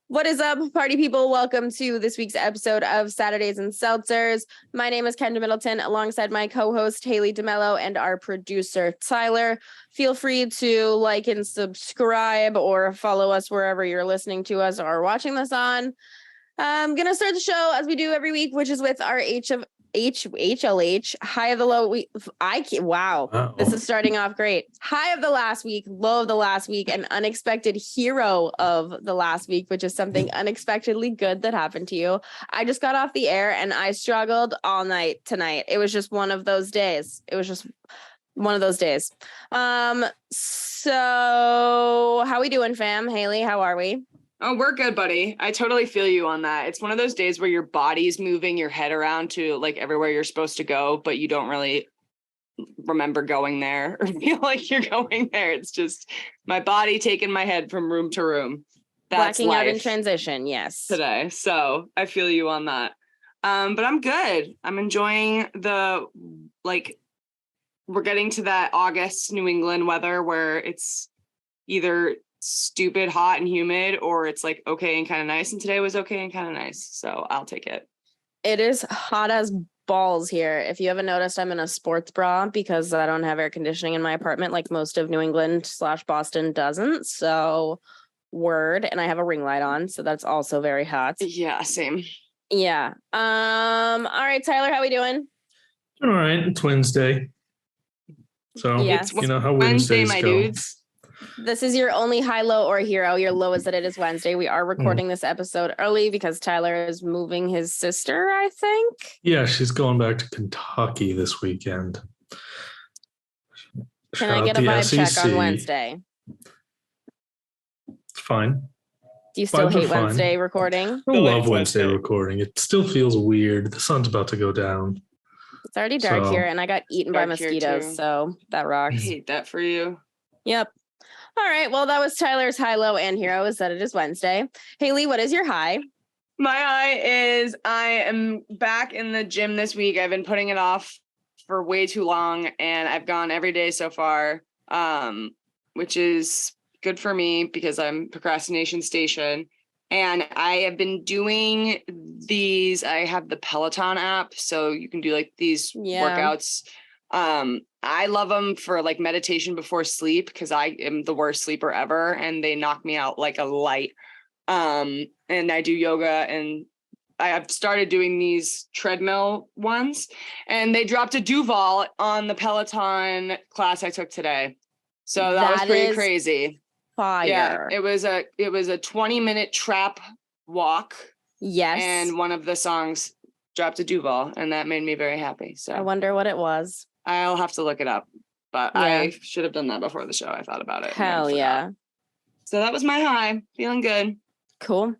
What is up, party people? Welcome to this week's episode of Saturdays and Seltzers. My name is Kendra Middleton, alongside my co-host Haley DeMello and our producer Tyler. Feel free to like and subscribe or follow us wherever you're listening to us or watching this on. I'm gonna start the show as we do every week, which is with our HLH high of the low week. Wow. This is starting off great. High of the last week, low of the last week, and unexpected hero of the last week, which is something unexpectedly good that happened to you. I just got off the air and I struggled all night tonight. It was just one of those days. So how we doing, fam? Haley, how are we? Oh, we're good, buddy. I totally feel you on that. It's one of those days where your body's moving your head around to like everywhere you're supposed to go, but you don't really remember going there or feel like you're going there. It's just my body taking my head from room to room. That's blacking out in life transition, yes. today. So I feel you on that. But I'm good. I'm enjoying we're getting to that August New England weather where it's either stupid hot and humid or it's like okay and kind of nice, and today was okay and kind of nice, so I'll take it. It is hot as balls here. If you haven't noticed, I'm in a sports bra because I don't have air conditioning in my apartment like most of New England / Boston doesn't, so word. And I have a ring light on, so that's also very hot. Yeah, same. Yeah. All right, Tyler, how we doing? All right, it's Wednesday, so yes. You know how Wednesdays my go. dudes. This is your only high, low, or hero. Your low is that it is Wednesday. We are recording this episode early because Tyler is moving his sister, I think. Yeah, she's going back to Kentucky this weekend. Can I get a vibe check on Wednesday? It's fine. Do you still Vibes are hate fine. Wednesday recording? I love Wednesday recording. It still feels weird. The sun's about to go down. It's already dark here, and I got eaten by mosquitoes, so that rocks. I hate that for you. Yep. All right. Well, that was Tyler's high, low, and hero is that it is Wednesday. Haley, what is your high? My high is I am back in the gym this week. I've been putting it off for way too long, and I've gone every day so far, which is good for me because I'm procrastination station. And I have been doing these. I have the Peloton app, so you can do like these workouts. I love them for like meditation before sleep because I am the worst sleeper ever and they knock me out like a light. And I do yoga, and I have started doing these treadmill ones, and they dropped a Duval on the Peloton class I took today. So that was pretty crazy. Fire. Yeah, it was a 20-minute trap walk. Yes. And one of the songs dropped a Duval, and that made me very happy. So I wonder what it was. I'll have to look it up, but yeah. I should have done that before the show. I thought about it. Hell yeah. So that was my high. Feeling good. Cool.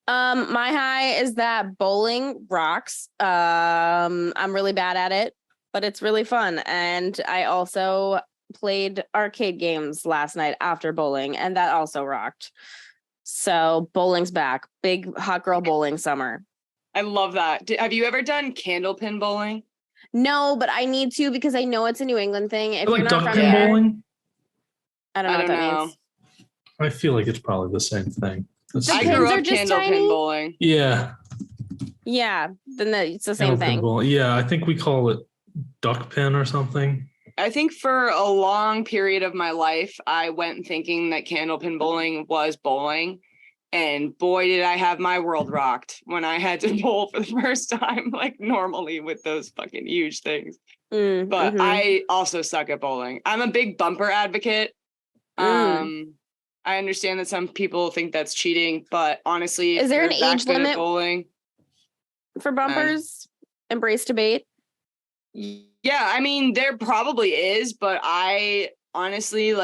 My high is that bowling rocks. I'm really bad at it, but it's really fun. And I also played arcade games last night after bowling, and that also rocked. So bowling's back. Big hot girl bowling summer. I love that. Have you ever done candlepin bowling? No, but I need to because I know it's a New England thing. If like you're not duck from pin here, bowling? I don't know what that means. I feel like it's probably the same thing. I grew up candlepin bowling. Yeah. Yeah, then it's the same thing. Bowling. Yeah, I think we call it duck pin or something. I think for a long period of my life, I went thinking that candlepin bowling was bowling. And boy, did I have my world rocked when I had to bowl for the first time, like normally with those fucking huge things. But I also suck at bowling. I'm a big bumper advocate. I understand that some people think that's cheating, but honestly, is there an age limit bowling for bumpers? Embrace debate. Yeah, I mean, there probably is, but I honestly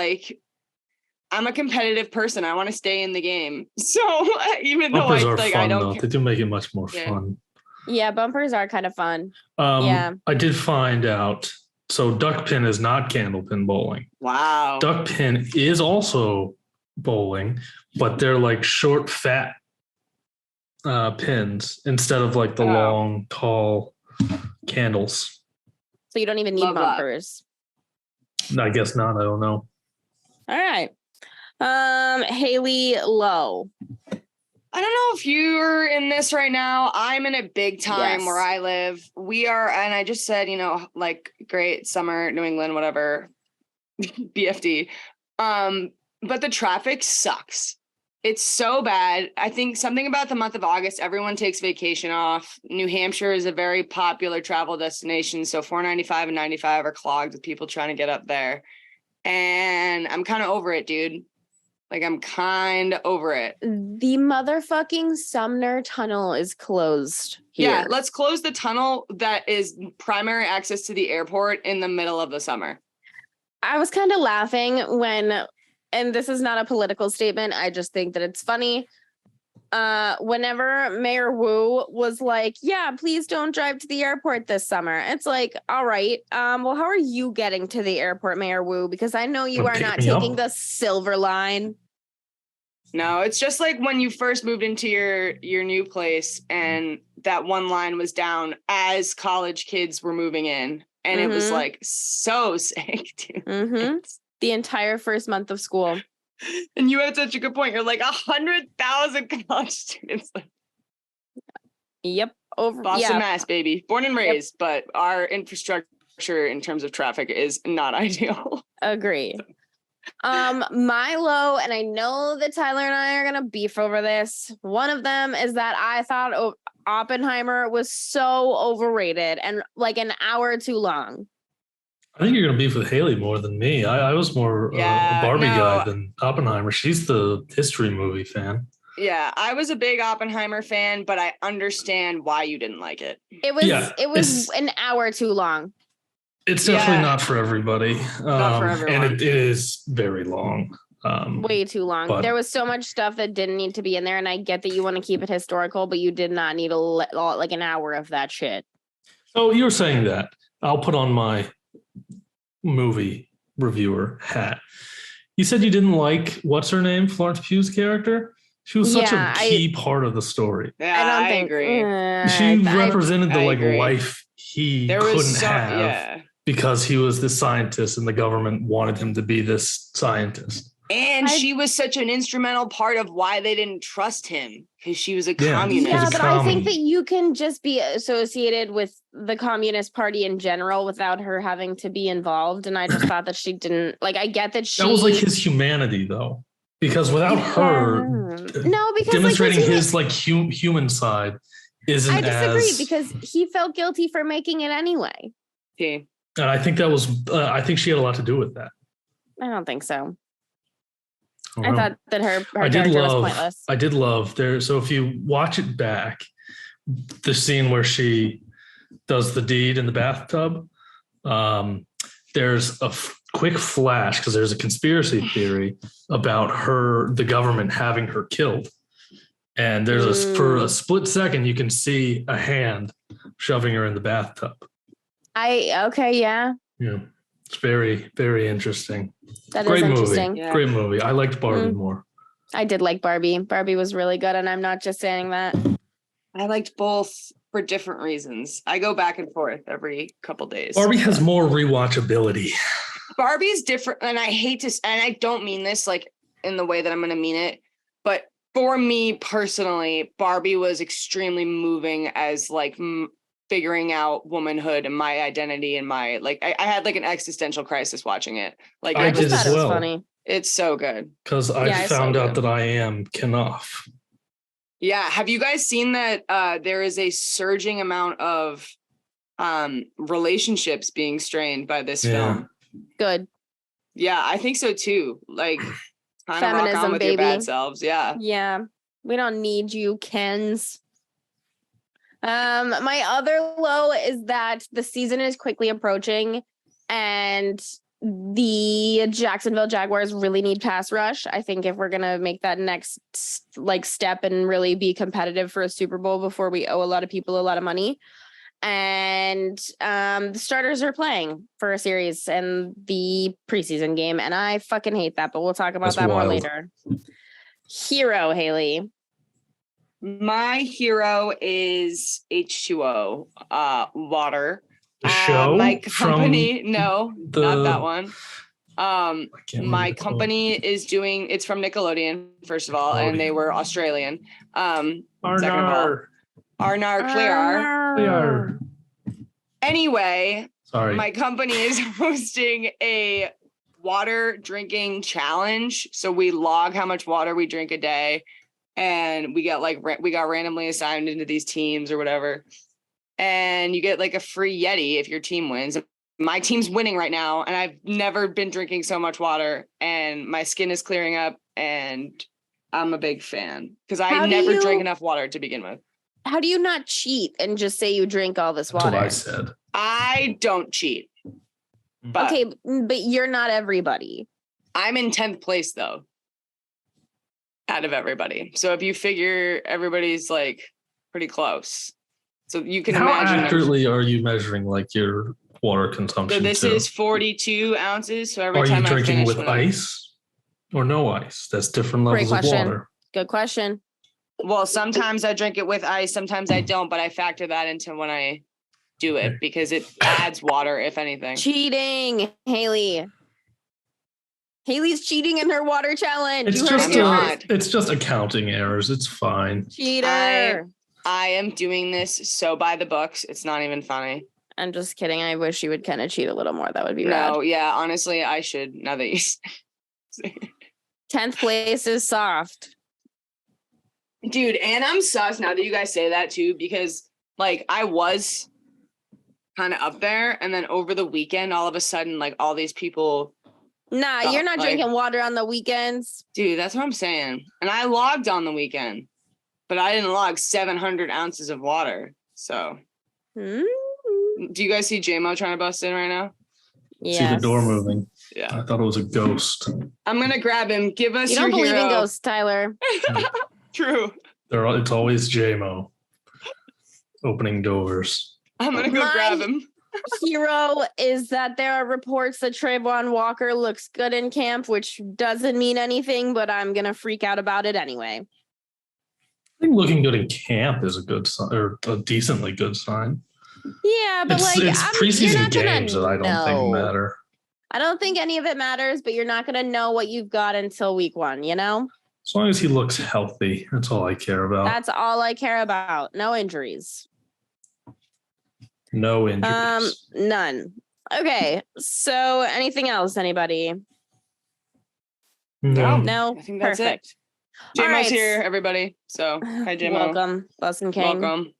I'm a competitive person. I want to stay in the game. So even bumpers though are fun, I don't though. They do make it much more fun. Yeah, bumpers are kind of fun. I did find out. So duck pin is not candlepin bowling. Wow. Duck pin is also bowling, but they're like short, fat pins instead of like the long, tall candles. So you don't even need bumpers. I guess not. I don't know. All right. Haley, low. I don't know if you're in this right now. I'm in it big time where I live. We are, and I just said, like great summer, New England, whatever, BFD. But the traffic sucks. It's so bad. I think something about the month of August, everyone takes vacation off. New Hampshire is a very popular travel destination. So 495 and 95 are clogged with people trying to get up there. And I'm kind of over it, dude. Like, I'm kind of over it. The motherfucking Sumner Tunnel is closed here. Yeah, let's close the tunnel that is primary access to the airport in the middle of the summer. I was kind of laughing when, and this is not a political statement, I just think that it's funny. Whenever Mayor Wu was like, yeah, please don't drive to the airport this summer. It's like, all right, well, how are you getting to the airport, Mayor Wu? Because I know you are not taking the Silver Line. No, it's just like when you first moved into your new place and that one line was down as college kids were moving in. And it was like so sick, dude. The entire first month of school. And you had such a good point. You're like 100,000 college students. Yep. Boston, Mass, baby. Born and raised, but our infrastructure in terms of traffic is not ideal. Agree. My low, and I know that Tyler and I are gonna beef over this. One of them is that I thought Oppenheimer was so overrated and like an hour too long. I think you're going to beef with Haley more than me. I was more a Barbie guy than Oppenheimer. She's the history movie fan. Yeah, I was a big Oppenheimer fan, but I understand why you didn't like it. It was an hour too long. It's definitely not for everybody. Not for everyone. And it is very long. Way too long. There was so much stuff that didn't need to be in there, and I get that you want to keep it historical, but you did not need like an hour of that shit. Oh, you're saying that. I'll put on my movie reviewer hat. You said you didn't like, what's her name? Florence Pugh's character? She was such a key part of the story. Yeah, I agree. She represented the life he couldn't have. Yeah. Because he was this scientist and the government wanted him to be this scientist. And she was such an instrumental part of why they didn't trust him, because she was a communist. Yeah, but I think that you can just be associated with the Communist Party in general without her having to be involved. And I just thought that she didn't, like, I get that she... That was like his humanity, though. Because without her demonstrating his human side isn't as... I disagree, because he felt guilty for making it anyway. Okay. And I think that was, I think she had a lot to do with that. I don't think so. I thought that her character was pointless. I did love there. So if you watch it back, the scene where she does the deed in the bathtub, there's a quick flash because there's a conspiracy theory about the government having her killed. And there's for a split second, you can see a hand shoving her in the bathtub. Yeah. Yeah. It's very, very interesting. That is interesting. Movie. Yeah. Great movie. I liked Barbie more. I did like Barbie. Barbie was really good, and I'm not just saying that. I liked both for different reasons. I go back and forth every couple days. Barbie has more rewatchability. Barbie's different, and I don't mean this like in the way that I'm going to mean it, but for me personally, Barbie was extremely moving as like figuring out womanhood and my identity and my I had like an existential crisis watching it. Like I did as well. It was funny. It's so good because I found out that I am Kenough. Yeah, have you guys seen that? There is a surging amount of relationships being strained by this film. Good. Yeah, I think so too. Like, kind of rock on with baby. Your bad selves. Yeah. Yeah, we don't need you, Kens. My other low is that the season is quickly approaching and the Jacksonville Jaguars really need pass rush. I think if we're going to make that next step and really be competitive for a Super Bowl before we owe a lot of people a lot of money. And the starters are playing for a series and the preseason game. And I fucking hate that, but we'll talk about that more later. Hero, Haley. My hero is H2O, water. The show? My company, not that one. My company is doing, it's from Nickelodeon, first of all, and they were Australian. Second of all, Arnar Clear. Anyway, sorry. My company is hosting a water drinking challenge. So we log how much water we drink a day, and we got randomly assigned into these teams or whatever. And you get like a free Yeti if your team wins. My team's winning right now, and I've never been drinking so much water, and my skin is clearing up, and I'm a big fan because I never drank enough water to begin with. How do you not cheat and just say you drink all this water? That's what I said. I don't cheat. But okay, but you're not everybody. I'm in 10th place though, out of everybody. So if you figure everybody's like pretty close. So you can imagine. How accurately are you measuring like your water consumption? So this is 42 ounces. So every are time you drinking I with ice or no ice? That's different levels of water. Good question. Well, sometimes I drink it with ice, sometimes I don't, but I factor that into when I do it because it adds water, if anything. Cheating, Haley. Haley's cheating in her water challenge. It's just accounting errors. It's fine. Cheater. I am doing this so by the books. It's not even funny. I'm just kidding. I wish you would kind of cheat a little more. That would be rad. No, yeah, honestly, I should. Now that you say 10th place is soft. Dude, and I'm sus now that you guys say that too, because like I was kind of up there, and then over the weekend, all of a sudden, like all these people. Nah, you're not drinking water on the weekends. Dude, that's what I'm saying. And I logged on the weekend, but I didn't log 700 ounces of water. So, do you guys see JMO trying to bust in right now? Yes. See the door moving. Yeah. I thought it was a ghost. I'm going to grab him. Give us your hero. You don't believe in ghosts, Tyler. True. It's always JMO opening doors. I'm going to go grab him. Hero is that there are reports that Trayvon Walker looks good in camp, which doesn't mean anything, but I'm going to freak out about it anyway. I think looking good in camp is a good sign, or a decently good sign. Yeah, but it's preseason games that I don't think matter. I don't think any of it matters, but you're not going to know what you've got until week 1, you know? As long as he looks healthy, that's all I care about. That's all I care about. No injuries. No injuries. None. Okay. So anything else, anybody? No. I think that's perfect. JMO's here, everybody. So hi, JMO. Welcome, Bussin' King. Welcome.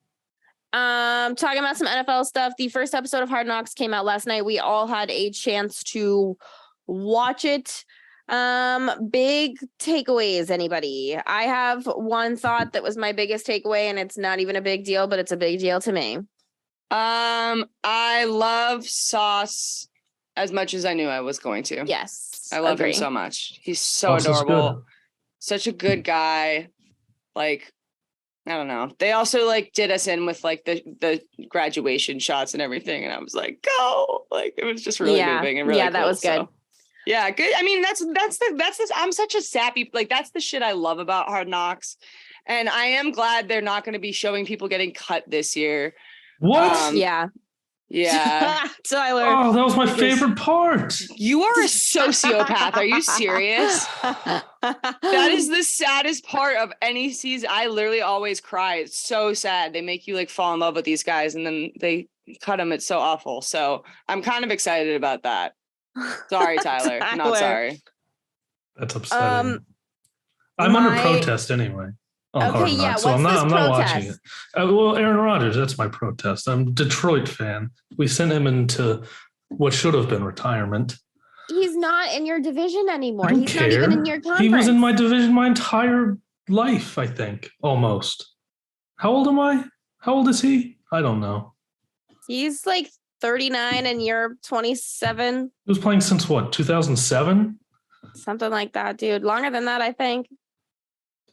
Talking about some NFL stuff. The first episode of Hard Knocks came out last night. We all had a chance to watch it. Big takeaways, anybody? I have one thought that was my biggest takeaway, and it's not even a big deal, but it's a big deal to me. I love Sauce as much as I knew I was going to. Yes. I love him so much. He's so adorable. Such a good guy. Like, I don't know. They also like did us in with like the graduation shots and everything. And I was like, go. Like, it was just really moving and really cool. That was good. So, yeah, good. I mean, that's I'm such a sappy, like, that's the shit I love about Hard Knocks. And I am glad they're not going to be showing people getting cut this year. What? Yeah. Tyler. Oh, that was my favorite part. You are a sociopath. Are you serious? That is the saddest part of any season. I literally always cry. It's so sad. They make you like fall in love with these guys and then they cut them. It's so awful. So I'm kind of excited about that. Sorry, Tyler. Not sorry. That's upsetting. I'm under protest anyway. Okay, yeah. So I'm not watching it. Well, Aaron Rodgers, that's my protest. I'm a Detroit fan. We sent him into what should have been retirement. He's not in your division anymore. I don't He's care. not even in your conference. He was in my division my entire life, I think, almost. How old am I? How old is he? I don't know. He's like 39 and you're 27. He was playing since what, 2007? Something like that, dude. Longer than that, I think.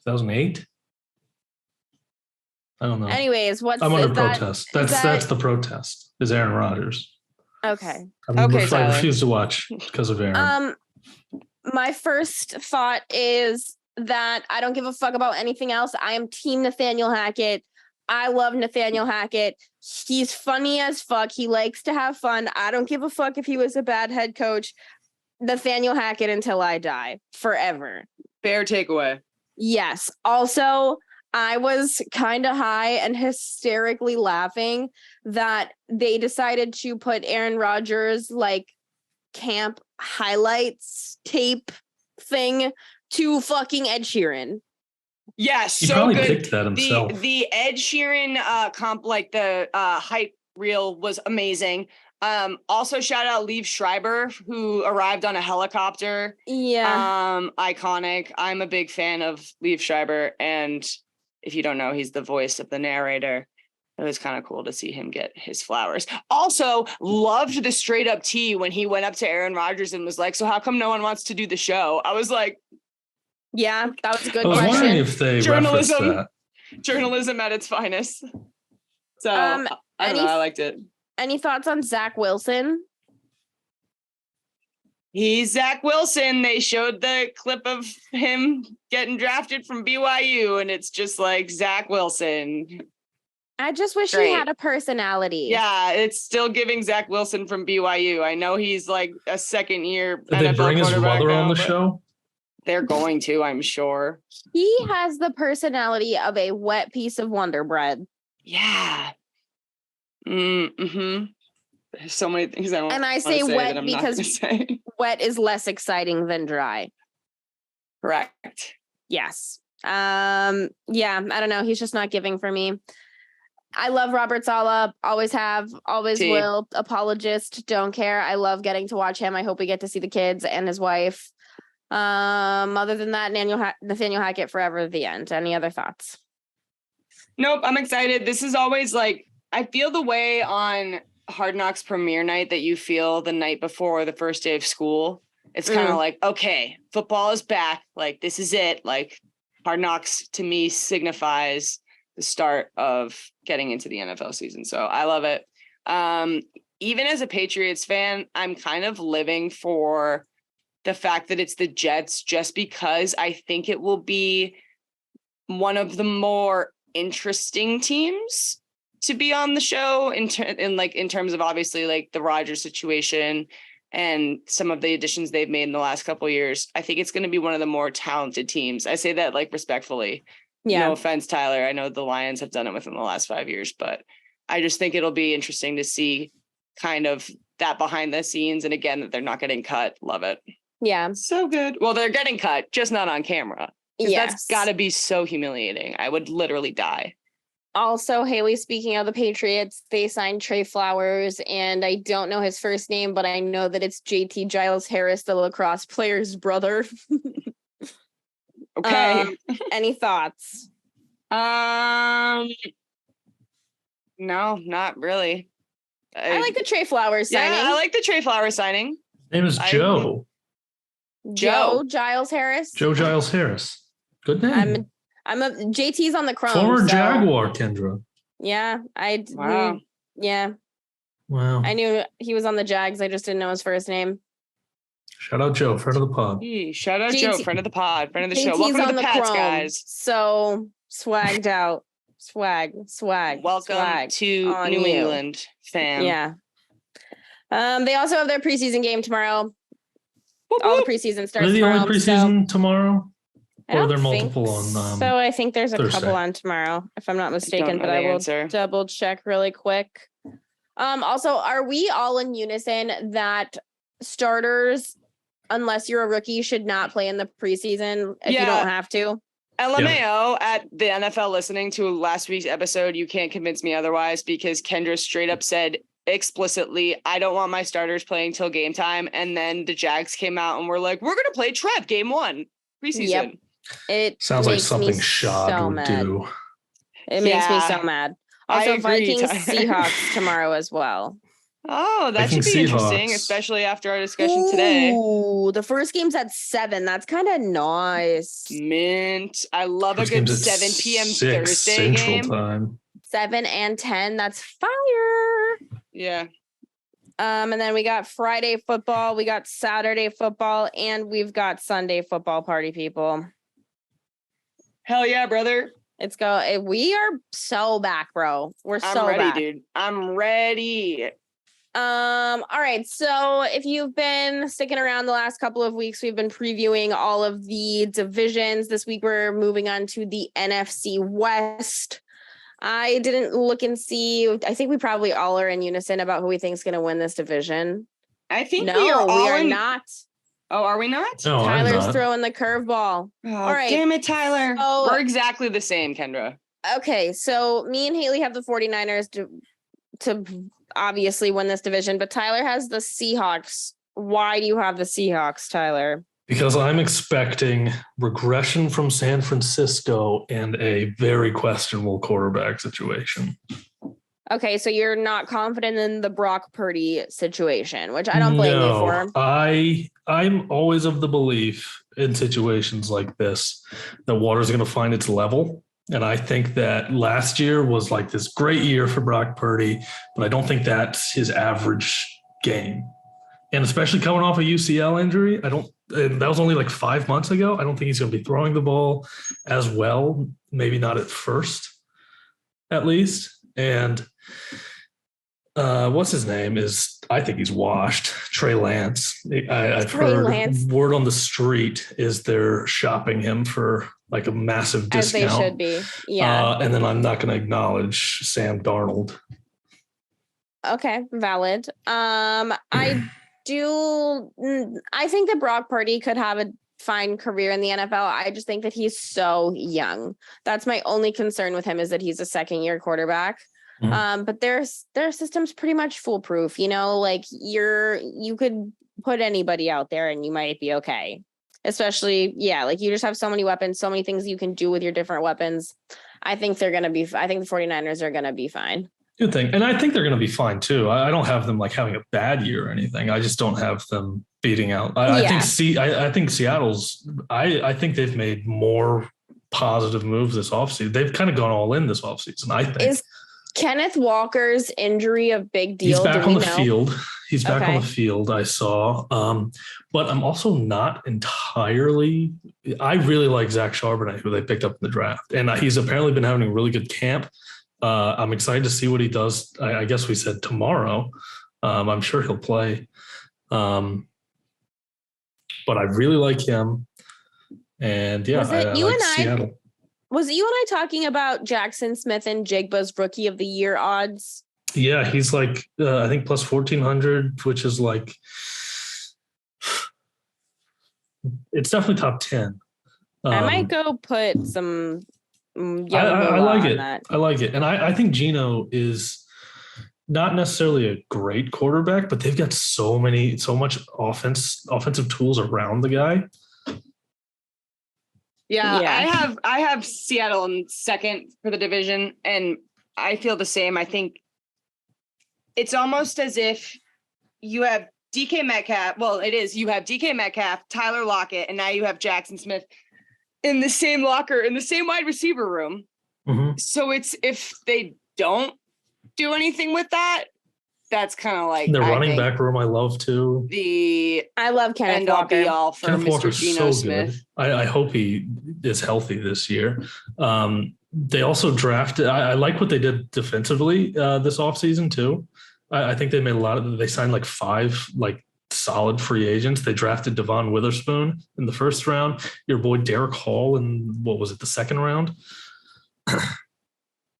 2008? I don't know. Anyways, I'm under protest. That's the protest. Is Aaron Rodgers? Okay. I refuse to watch because of Aaron. My first thought is that I don't give a fuck about anything else. I am team Nathaniel Hackett. I love Nathaniel Hackett. He's funny as fuck. He likes to have fun. I don't give a fuck if he was a bad head coach. Nathaniel Hackett until I die, forever. Fair takeaway. Yes. Also, I was kind of high and hysterically laughing that they decided to put Aaron Rodgers like camp highlights tape thing to fucking Ed Sheeran. Yes, He so probably good. picked that himself. The Ed Sheeran comp, like the hype reel, was amazing. Also shout out Liev Schreiber, who arrived on a helicopter. Yeah. Iconic. I'm a big fan of Liev Schreiber, and if you don't know, he's the voice of the narrator. It was kind of cool to see him get his flowers. Also, loved the straight up tea when he went up to Aaron Rodgers and was like, "So how come no one wants to do the show?" I was like, yeah, that was a good I was question. wondering if they referenced that. Journalism at its finest. So I don't know. I liked it. Any thoughts on Zach Wilson? He's Zach Wilson. They showed the clip of him getting drafted from BYU, and it's just like Zach Wilson. I just wish he had a personality. Yeah, it's still giving Zach Wilson from BYU. I know he's like a second year. Did they bring his mother on the show? They're going to, I'm sure. He has the personality of a wet piece of Wonder Bread. Yeah. Mm-hmm. There's so many things I want. And I say wet because wet is less exciting than dry. Correct. Yes. Yeah, I don't know. He's just not giving for me. I love Robert Saleh. Always have, always will. Apologist. Don't care. I love getting to watch him. I hope we get to see the kids and his wife. Other than that, Nathaniel Hackett forever. The end. Any other thoughts? Nope. I'm excited. This is always like, I feel the way on Hard Knocks premiere night that you feel the night before the first day of school. It's kind of like, okay, football is back. Like, this is it. Like, Hard Knocks to me signifies the start of getting into the NFL season. So I love it. Even as a Patriots fan, I'm kind of living for the fact that it's the Jets, just because I think it will be one of the more interesting teams to be on the show in terms of obviously like the Rodgers situation and some of the additions they've made in the last couple of years. I think it's going to be one of the more talented teams. I say that like respectfully. Yeah. No offense, Tyler. I know the Lions have done it within the last 5 years, but I just think it'll be interesting to see kind of that behind the scenes. And again, that they're not getting cut. Love it. Yeah. So good. Well, they're getting cut, just not on camera. Yes. That's got to be so humiliating. I would literally die. Also, Haley, speaking of the Patriots, they signed Trey Flowers, and I don't know his first name, but I know that it's JT Giles Harris, the lacrosse player's brother. Okay. Any thoughts? No, not really. I like the Trey Flowers signing. Yeah, I like the Trey Flowers signing. His name is Joe. Joe Giles Harris. Joe Giles Harris. Good name. I'm a JT's on the Chrome. Former Jaguar, Kendra. Yeah, Wow. Yeah. Wow. I knew he was on the Jags. I just didn't know his first name. Shout out Joe, friend of the pod. Shout out Joe, friend of the pod, friend of the show. JT's Welcome to the Pats, Chrome, guys. So swagged out. Swag. Welcome to New England, fam. Yeah. They also have their preseason game tomorrow. Whoop, All whoop. the preseason starts Are they tomorrow. only preseason tomorrow? Or are there think multiple on so I think there's a Thursday? couple on tomorrow, if I'm not mistaken, but I will double check really quick. Also, are we all in unison that starters, unless you're a rookie, should not play in the preseason if you don't have to? LMAO at the NFL listening to last week's episode, you can't convince me otherwise, because Kendra straight up said explicitly, I don't want my starters playing till game time. And then the Jags came out and were like, we're going to play Trev game 1 preseason. Yep. It sounds like something Shad would do. It makes me so mad. Also, Vikings Seahawks tomorrow as well. Oh, that should be interesting, especially after our discussion today. Ooh, the first game's at 7. That's kind of nice. Mint. I love a good 7 p.m. Thursday Central game. Time. 7 and 10. That's fire. Yeah. And then we got Friday football, we got Saturday football, and we've got Sunday football, party people. Hell yeah, brother. Let's go. We are so back, bro. I'm ready, back. dude. I'm ready. All right. So if you've been sticking around the last couple of weeks, we've been previewing all of the divisions. This week we're moving on to the NFC West. I didn't look and see. I think we probably all are in unison about who we think is going to win this division. I think No, we are not. Oh, are we not? No, Tyler's I'm not. throwing the curveball. Oh, all right. Damn it, Tyler. So, we're exactly the same, Kendra. Okay, so me and Haley have the 49ers to obviously win this division, but Tyler has the Seahawks. Why do you have the Seahawks, Tyler? Because I'm expecting regression from San Francisco and a very questionable quarterback situation. Okay, so you're not confident in the Brock Purdy situation, which I don't blame you for. I'm always of the belief in situations like this that water's going to find its level. And I think that last year was like this great year for Brock Purdy, but I don't think that's his average game. And especially coming off a UCL injury, that was only like 5 months ago. I don't think he's going to be throwing the ball as well, maybe not at first, at least. And what's his name I think he's washed. Trey Lance. I've heard word on the street is they're shopping him for like a massive discount. As they should be. Yeah. And then I'm not going to acknowledge Sam Darnold. Okay, valid. I think that Brock Purdy could have a fine career in the NFL. I just think that he's so young. That's my only concern with him, is that he's a second-year quarterback. Mm-hmm. But their system's pretty much foolproof. Like you could put anybody out there and you might be okay. Especially, like you just have so many weapons, so many things you can do with your different weapons. I think the 49ers are going to be fine. Good thing. And I think they're going to be fine too. I don't have them like having a bad year or anything. I just don't have them beating out. I think Seattle's, I think they've made more positive moves this offseason. They've kind of gone all in this offseason, I think. Is Kenneth Walker's injury a big deal? He's back on the field. He's back on the field, I saw. But I'm also not entirely – I really like Zach Charbonnet, who they picked up in the draft. And he's apparently been having a really good camp. I'm excited to see what he does. I guess we said tomorrow. I'm sure he'll play. But I really like him. And, yeah, I like Seattle. Was it you and I talking about Jackson Smith and Jigba's Rookie of the Year odds? Yeah, he's like, I think plus 1,400, which is like, it's definitely top 10. I might go put some I like it. That. I like it. And I think Geno is not necessarily a great quarterback, but they've got so much offensive tools around the guy. Yeah, I have Seattle in second for the division, and I feel the same. I think it's almost as if you have DK Metcalf. Well, it is. You have DK Metcalf, Tyler Lockett, and now you have Jackson Smith in the same locker, in the same wide receiver room. Mm-hmm. So it's, if they don't do anything with that, that's kind of like the running back room. I love too. I love Kenneth Walker. Be all for Kenneth Mr. Walker's Geno so Smith. Good. I hope he is healthy this year. They also drafted. I like what they did defensively this offseason too. I think they made they signed like 5 like solid free agents. They drafted Devon Witherspoon in the first round. Your boy Derek Hall in the second round.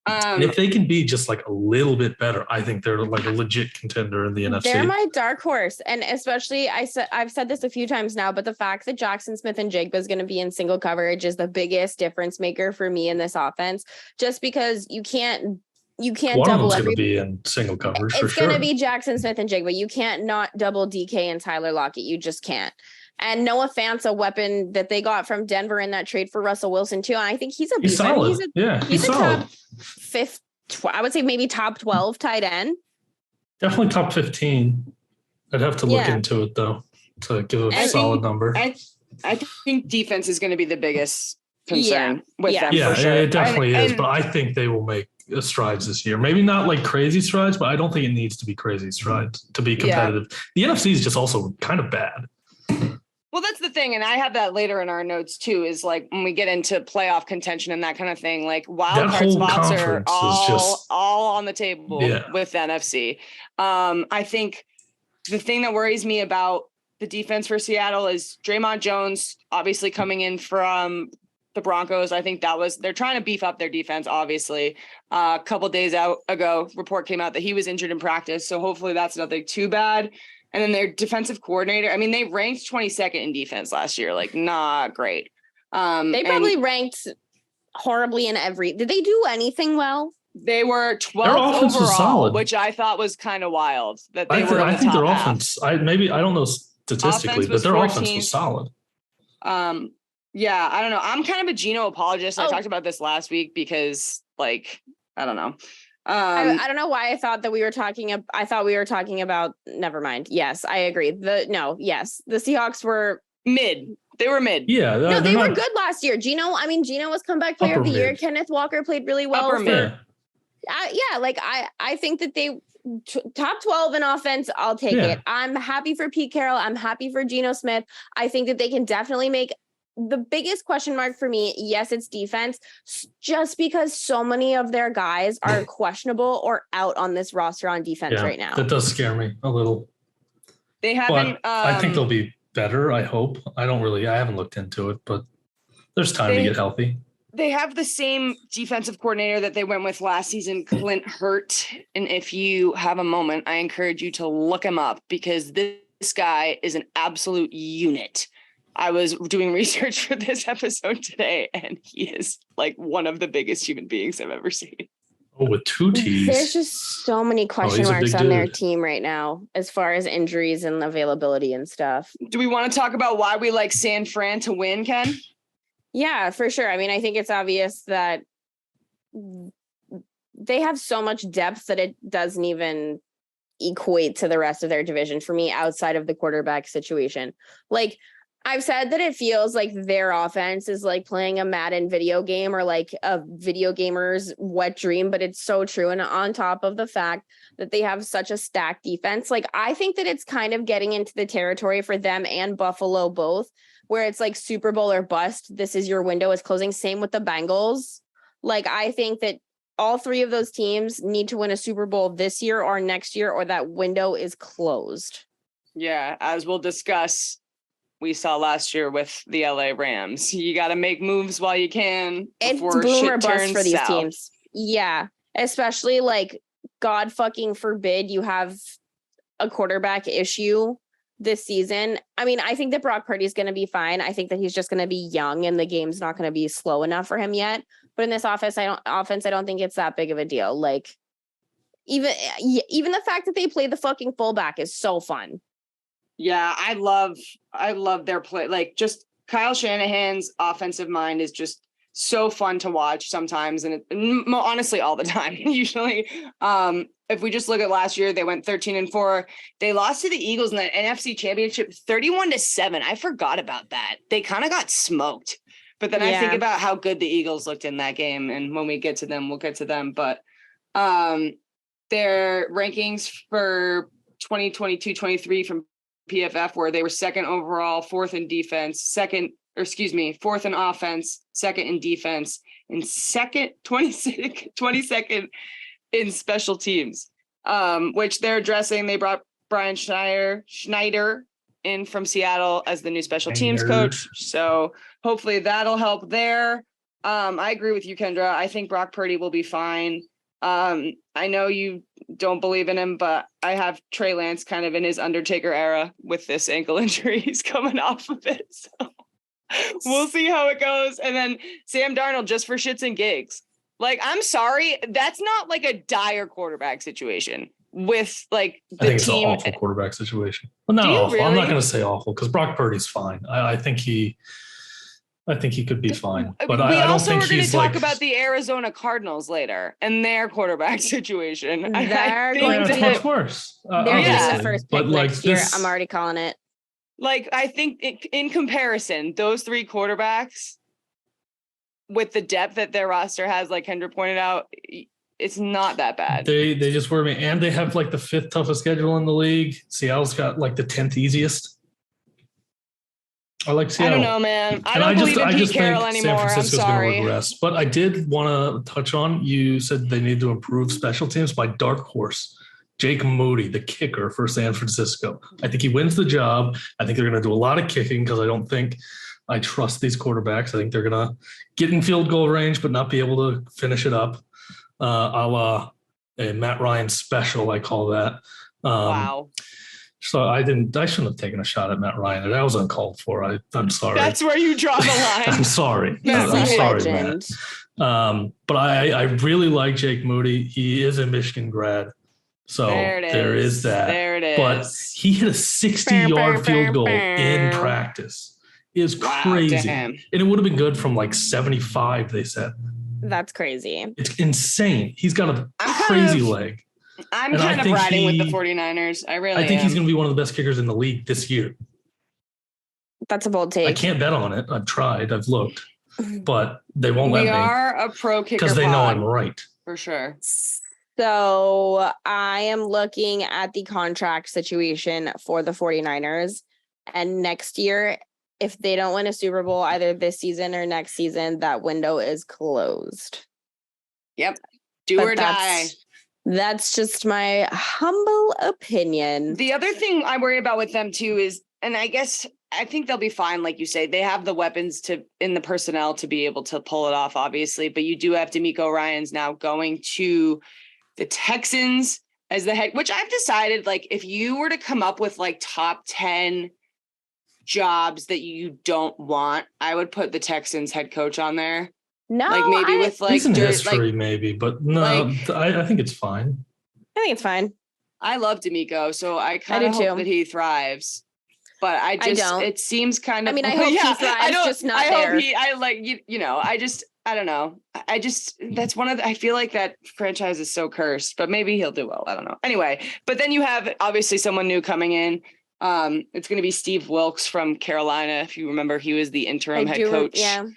And if they can be just like a little bit better, I think they're like a legit contender in the NFC. They're my dark horse. And especially, I've said this a few times now, but the fact that Jackson Smith and Jigba is going to be in single coverage is the biggest difference maker for me in this offense, just because you can't double going to be in single coverage for sure. It's going to be Jackson Smith and Jigba. You can't not double DK and Tyler Lockett. You just can't. And Noah Fant's a weapon that they got from Denver in that trade for Russell Wilson too. And I think he's a beast. He's solid. He's solid. Top 5th, I would say maybe top 12 tight end. Definitely top 15. I'd have to look into it though to give a solid number. I think defense is going to be the biggest concern with them. Yeah, for sure. It definitely is. But I think they will make strides this year. Maybe not like crazy strides, but I don't think it needs to be crazy strides to be competitive. The NFC is just also kind of bad. Well, that's the thing, and I have that later in our notes too, is like when we get into playoff contention and that kind of thing, like wild card spots are all on the table with NFC. I think the thing that worries me about the defense for Seattle is Draymond Jones, obviously coming in from the Broncos. I think they're trying to beef up their defense, obviously. A couple days ago, report came out that he was injured in practice. So hopefully that's nothing too bad. And then their defensive coordinator, I mean, they ranked 22nd in defense last year, like not great. They probably ranked horribly in did they do anything well? They were 12th overall, which I thought was kind of wild that they were. I think their offense, I don't know statistically, but their 14th. Offense was solid. Yeah, I don't know. I'm kind of a Geno apologist. I talked about this last week because, like, I don't know. I don't know why I thought we were talking about. Never mind. Yes, I agree. The Seahawks were mid. They were mid. Yeah. No, they were good last year. Geno was comeback player of the year. Kenneth Walker played really well. I think that they top 12 in offense. I'll take it. I'm happy for Pete Carroll. I'm happy for Geno Smith. I think that they can definitely make. The biggest question mark for me, yes, it's defense, just because so many of their guys are questionable or out on this roster on defense right now. That does scare me a little. They haven't. I think they'll be better. I hope. I haven't looked into it, but there's time to get healthy. They have the same defensive coordinator that they went with last season, Clint Hurt. And if you have a moment, I encourage you to look him up because this guy is an absolute unit. I was doing research for this episode today, and he is like one of the biggest human beings I've ever seen. Oh, with 2 T's. There's just so many question marks on their team right now, as far as injuries and availability and stuff. Do we want to talk about why we like San Fran to win, Ken? Yeah, for sure. I mean, I think it's obvious that they have so much depth that it doesn't even equate to the rest of their division for me outside of the quarterback situation. Like, I've said that it feels like their offense is like playing a Madden video game or like a video gamer's wet dream, but it's so true. And on top of the fact that they have such a stacked defense, like I think that it's kind of getting into the territory for them and Buffalo both, where it's like Super Bowl or bust. This is your window is closing. Same with the Bengals. Like, I think that all three of those teams need to win a Super Bowl this year or next year, or that window is closed. Yeah, as we'll discuss, we saw last year with the LA Rams. You got to make moves while you can. It's boom or bust for these teams. Yeah, especially like, God fucking forbid you have a quarterback issue this season. I mean, I think that Brock Purdy is going to be fine. I think that he's just going to be young and the game's not going to be slow enough for him yet. But in this offense, I don't think it's that big of a deal. Like, even the fact that they play the fucking fullback is so fun. Yeah, I love their play. Like, just Kyle Shanahan's offensive mind is just so fun to watch sometimes, and honestly all the time usually. If we just look at last year, they went 13-4. They lost to the Eagles in the NFC Championship 31-7. I forgot about that. They kind of got smoked. But then I think about how good the Eagles looked in that game, and when we get to them, we'll get to them. But their rankings for 2022-23 from PFF, where they were second overall, fourth in offense, second in defense, and 22nd in special teams, which they're addressing. They brought Brian Schneider in from Seattle as the new special teams coach. So hopefully that'll help there. I agree with you, Kendra. I think Brock Purdy will be fine. I know you don't believe in him, but I have Trey Lance kind of in his Undertaker era with this ankle injury. He's coming off of it. So we'll see how it goes. And then Sam Darnold, just for shits and gigs. Like, I'm sorry, that's not like a dire quarterback situation with like the team. I think it's an awful quarterback situation. Well, not awful. Really? I'm not going to say awful because Brock Purdy's fine. I think he could be fine. But we also are going to talk about the Arizona Cardinals later and their quarterback situation. They're going to much worse. They're getting the first pick next year. I'm already calling it. Like, I think in comparison, those three quarterbacks with the depth that their roster has, like Kendra pointed out, it's not that bad. They just worry me. And they have like the 5th toughest schedule in the league. Seattle's got like the 10th easiest. I like Seattle. I don't know, man. I don't believe in Pete Carroll anymore. San Francisco's I'm sorry. Going to regress. But I did want to touch on, you said they need to improve special teams. My dark horse, Jake Moody, the kicker for San Francisco. I think he wins the job. I think they're going to do a lot of kicking because I don't think I trust these quarterbacks. I think they're going to get in field goal range but not be able to finish it up. A la a Matt Ryan special, I call that. Wow. So I shouldn't have taken a shot at Matt Ryan. That was uncalled for. I'm sorry. That's where you draw the line. I'm sorry. I'm sorry, Matt. But I really like Jake Moody. He is a Michigan grad. So there is that. There it is. But he hit a 60-yard field goal in practice. It is crazy. Damn. And it would have been good from like 75, they said. That's crazy. It's insane. He's got a crazy leg. I'm kind of riding with the 49ers. I think he's going to be one of the best kickers in the league this year. That's a bold take. I can't bet on it. I've tried. I've looked. But they won't let me. We are a pro kicker because they know I'm right. For sure. So I am looking at the contract situation for the 49ers. And next year, if they don't win a Super Bowl either this season or next season, that window is closed. Yep. Do or die. That's just my humble opinion. The other thing I worry about with them too is, and I think they'll be fine. Like you say, they have the weapons in the personnel to be able to pull it off, obviously, but you do have DeMeco Ryans now going to the Texans as the head, which I've decided, like, if you were to come up with like top 10 jobs that you don't want, I would put the Texans head coach on there. No, like maybe with like recent history, maybe, but no, like, I think it's fine. I think it's fine. I love DeMeco, so I kind of hope that he thrives. But I don't. It seems kind of. I mean, I hope he thrives, just not there. I don't know. That's one of the, I feel like that franchise is so cursed, but maybe he'll do well. I don't know. Anyway, but then you have obviously someone new coming in. It's going to be Steve Wilkes from Carolina. If you remember, he was the interim head coach. Yeah.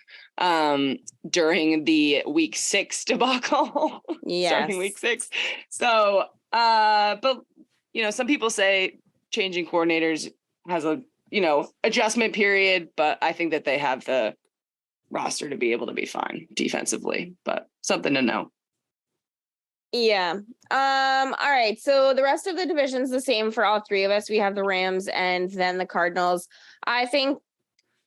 During the week 6 debacle. Yes. Starting week 6. So, but some people say changing coordinators has a, adjustment period, but I think that they have the roster to be able to be fine defensively, but something to know. Yeah. All right. So the rest of the division's the same for all three of us. We have the Rams and then the Cardinals. I think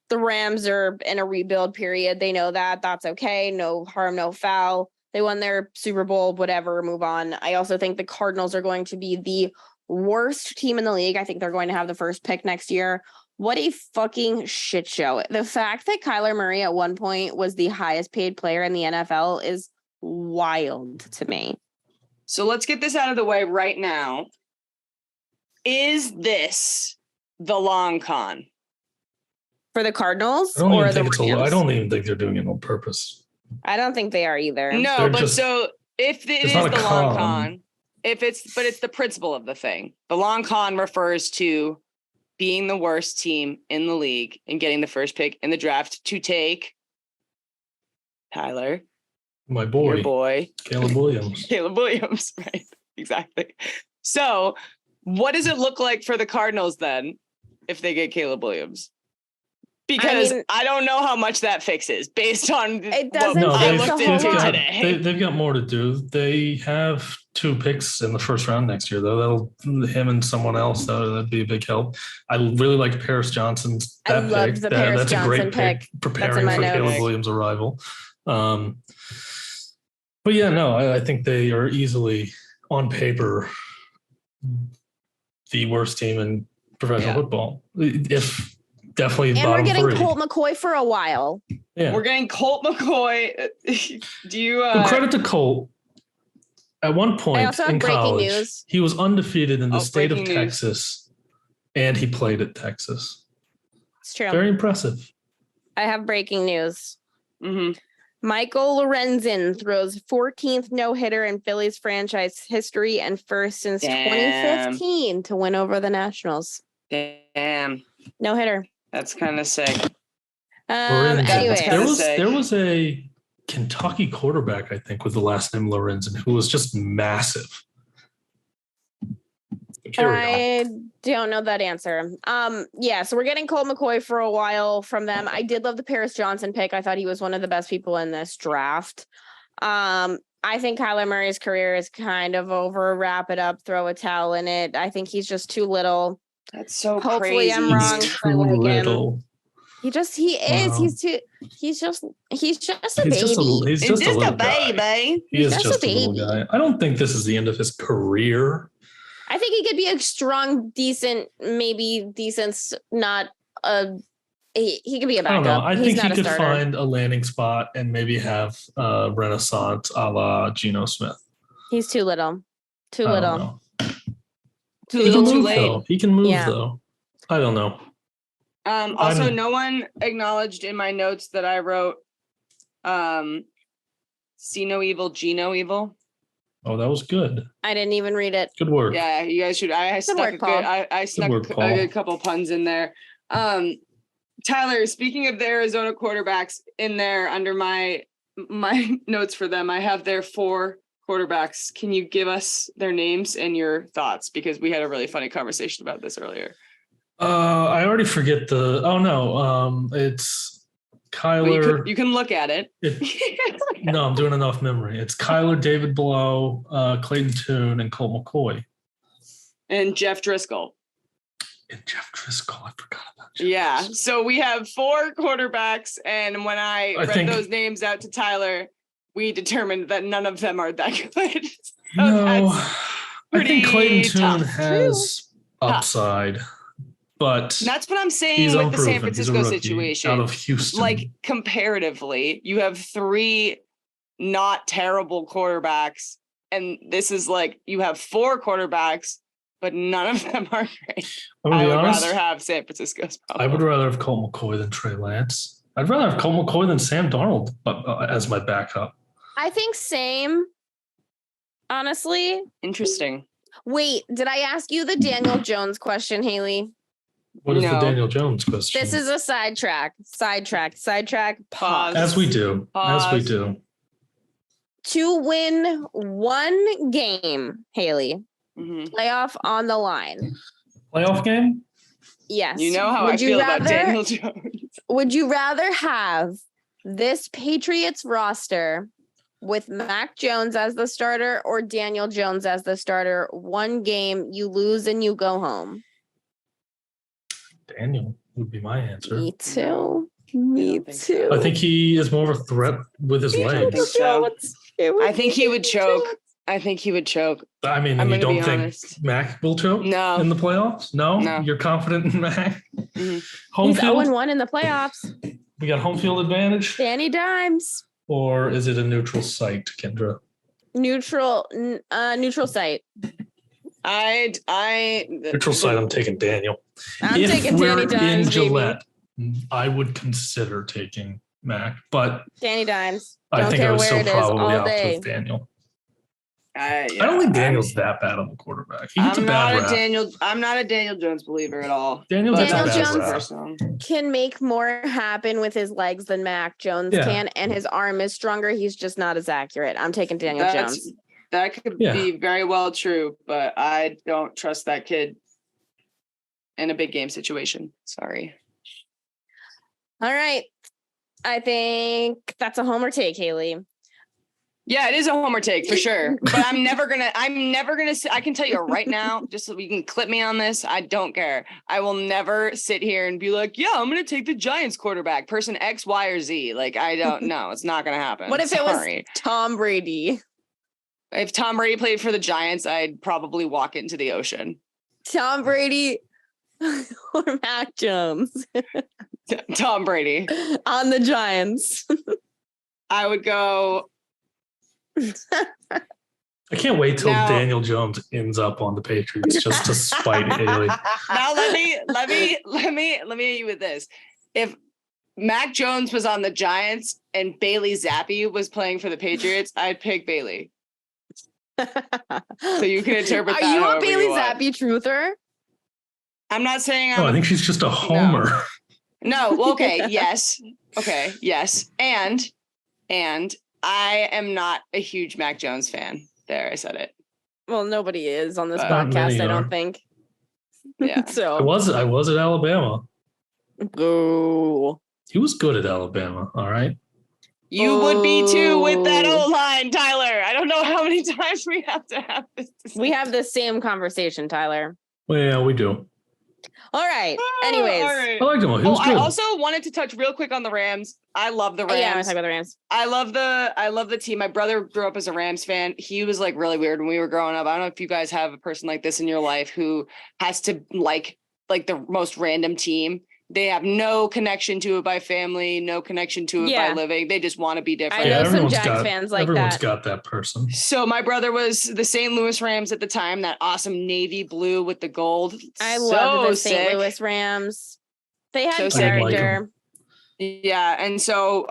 the Rams are in a rebuild period. They know that. That's okay. No harm, no foul. They won their Super Bowl, whatever, move on. I also think the Cardinals are going to be the worst team in the league. I think they're going to have the first pick next year. What a fucking shit show. The fact that Kyler Murray at one point was the highest paid player in the NFL is wild to me. So let's get this out of the way right now. Is this the long con? For the Cardinals I don't even think they're doing it on purpose. I don't think they are either. No, but so if it is the long con, but it's the principle of the thing. The long con refers to being the worst team in the league and getting the first pick in the draft to take Tyler. My boy. Your boy. Caleb Williams. Caleb Williams, right. Exactly. So what does it look like for the Cardinals then if they get Caleb Williams? Because I don't know how much that fixes based on what I looked into today. They've got more to do. They have 2 picks in the first round next year, though. Him and someone else, that'd be a big help. I really like Paris Johnson's pick. That's a great pick. Preparing for Caleb Williams' arrival. But yeah, no, I think they are easily on paper the worst team in professional football. Definitely. And we're getting 3. Colt McCoy for a while. Yeah. We're getting Colt McCoy. Do you credit to Colt? At one point in college, news. He was undefeated in the state of Texas, and he played at Texas. It's true. Very impressive. I have breaking news. Mm-hmm. Michael Lorenzen throws 14th no-hitter in Phillies franchise history and first since 2015 to win over the Nationals. Damn. No-hitter. That's kind of sick. Anyway, there was a Kentucky quarterback, I think, with the last name Lorenzen, who was just massive. carry on. I don't know that answer. Yeah, so we're getting Colt McCoy for a while from them. I did love the Paris Johnson pick. I thought he was one of the best people in this draft. I think Kyler Murray's career is kind of over. Wrap it up, throw a towel in it. I think he's just too little. That's so Hopefully crazy. I'm wrong. He's I too like him. little. He is. Wow. He's just a He's baby. He's just a little guy. baby. He is He's just a little baby. guy. I don't think this is the end of his career. I think he could be a strong, decent, maybe decent, not a. He could be a I don't backup. know. I He's think not he a could starter. find a landing spot and maybe have Renaissance a la Geno Smith. He's too little. Too I don't little. know. Too He little, can too move late. though. He can move Yeah. though. I don't know. Also, no one acknowledged in my notes that I wrote see no evil, Gino evil. Oh, that was good. I didn't even read it. Good work. Yeah, you guys should. I snuck work, a good, Paul. I snuck work, a Paul. good couple puns in there. Tyler, speaking of the Arizona quarterbacks in there under my notes for them, I have their 4 quarterbacks. Can you give us their names and your thoughts? Because we had a really funny conversation about this earlier. I already forget the. Oh no. It's Kyler. Well, you can look at it. No, I'm doing enough memory. It's Kyler, David Blow, Clayton Tune, and Colt McCoy. And Jeff Driscoll. And Jeff Driscoll. I forgot about Jeff. Yeah. Driscoll. So we have 4 quarterbacks, and when I read those names out to Tyler, we determined that none of them are that good. So No, that's I think Clayton Tune tough. has upside, but That's what I'm saying he's with the San unproven. He's a Francisco rookie situation. out of Houston. Like comparatively, you have 3 not terrible quarterbacks, and this is like you have 4 quarterbacks, but none of them are great. I'm gonna I be would honest, rather have San Francisco's problem. I would rather have Colt McCoy than Trey Lance. I'd rather have Colt McCoy than Sam Darnold as my backup. I think same. Honestly. Interesting. Wait, did I ask you the Daniel Jones question, Haley? What is the No. Daniel Jones question? This is a sidetrack. Pause. As we do. Pause. To win one game, Haley, Mhm. playoff on the line. Playoff game? Yes. You know how I feel about Daniel Jones. Would you rather have this Patriots roster with Mac Jones as the starter or Daniel Jones as the starter? One game, you lose and you go home. Daniel would be my answer. Me too. Me think too. I think he is more of a threat with his legs. so. I think he would choke. I think he would choke. I mean, I'm you gonna be don't think honest. Mac will choke No. in the playoffs? No? No. You're confident in Mac? Mhm. Home He's field? 0-1 in the playoffs. We got home field advantage? Danny Dimes. Or is it a neutral site, Kendra? Neutral site. Neutral site, I'm taking Daniel. I'm if taking we're Danny in Dimes. Baby. Gillette, I would consider taking Mac, but Danny Dimes. I Don't think I care would where still it is probably all opt day. with Daniel. Yeah, I don't think Daniel's that bad on the quarterback. He gets a bad rap. I'm not a Daniel Jones believer at all. Daniel gets a Daniel bad Jones- rap. Personal. Can make more happen with his legs than Mac Jones Yeah. can, and his arm is stronger. He's just not as accurate. I'm taking Daniel Jones. That could Yeah. be very well true, but I don't trust that kid in a big game situation. Sorry. All right. I think that's a homer take, Haley. Yeah, it is a homer take for sure. But I'm never gonna I can tell you right now, just so we can clip me on this. I don't care. I will never sit here and be like, yeah, I'm gonna take the Giants quarterback, person X, Y, or Z. Like, I don't know. It's not gonna happen. What if it was Sorry. Tom Brady? If Tom Brady played for the Giants, I'd probably walk into the ocean. Tom Brady or Mac Jones Tom Brady. on the Giants. I would go. I can't wait till Now- Daniel Jones ends up on the Patriots just to spite Haley. Now let me hit you with this. If Mac Jones was on the Giants and Bailey Zappi was playing for the Patriots, I'd pick Bailey. So you can interpret Are that you a however Bailey you want. Zappi truther? I'm not saying No, I I'm think she's just a homer. no. Okay, yes. Okay, yes. And I am not a huge Mac Jones fan. There, I said it. Well, nobody is on this Not podcast, many I are. don't think. Yeah. So I was at Alabama. boo. He was good at Alabama. All right. You would be too with that Boo. O-line, Tyler. I don't know how many times we have to have this. We have the same conversation, Tyler. Well, yeah, we do. All right. Anyways. All right. I liked him. He was I good. also wanted to touch real quick on the Rams. I love the Rams. Yeah, I want to talk about the Rams. I love the team. My brother grew up as a Rams fan. He was like really weird when we were growing up. I don't know if you guys have a person like this in your life who has to like the most random team. They have no connection to it by family, no connection to it by living. They just want to be different. I know some Jags fans like everyone's that. got that person. So my brother was the St. Louis Rams at the time, that awesome navy blue with the gold. I love the St. Louis Rams. They had character. Yeah, and so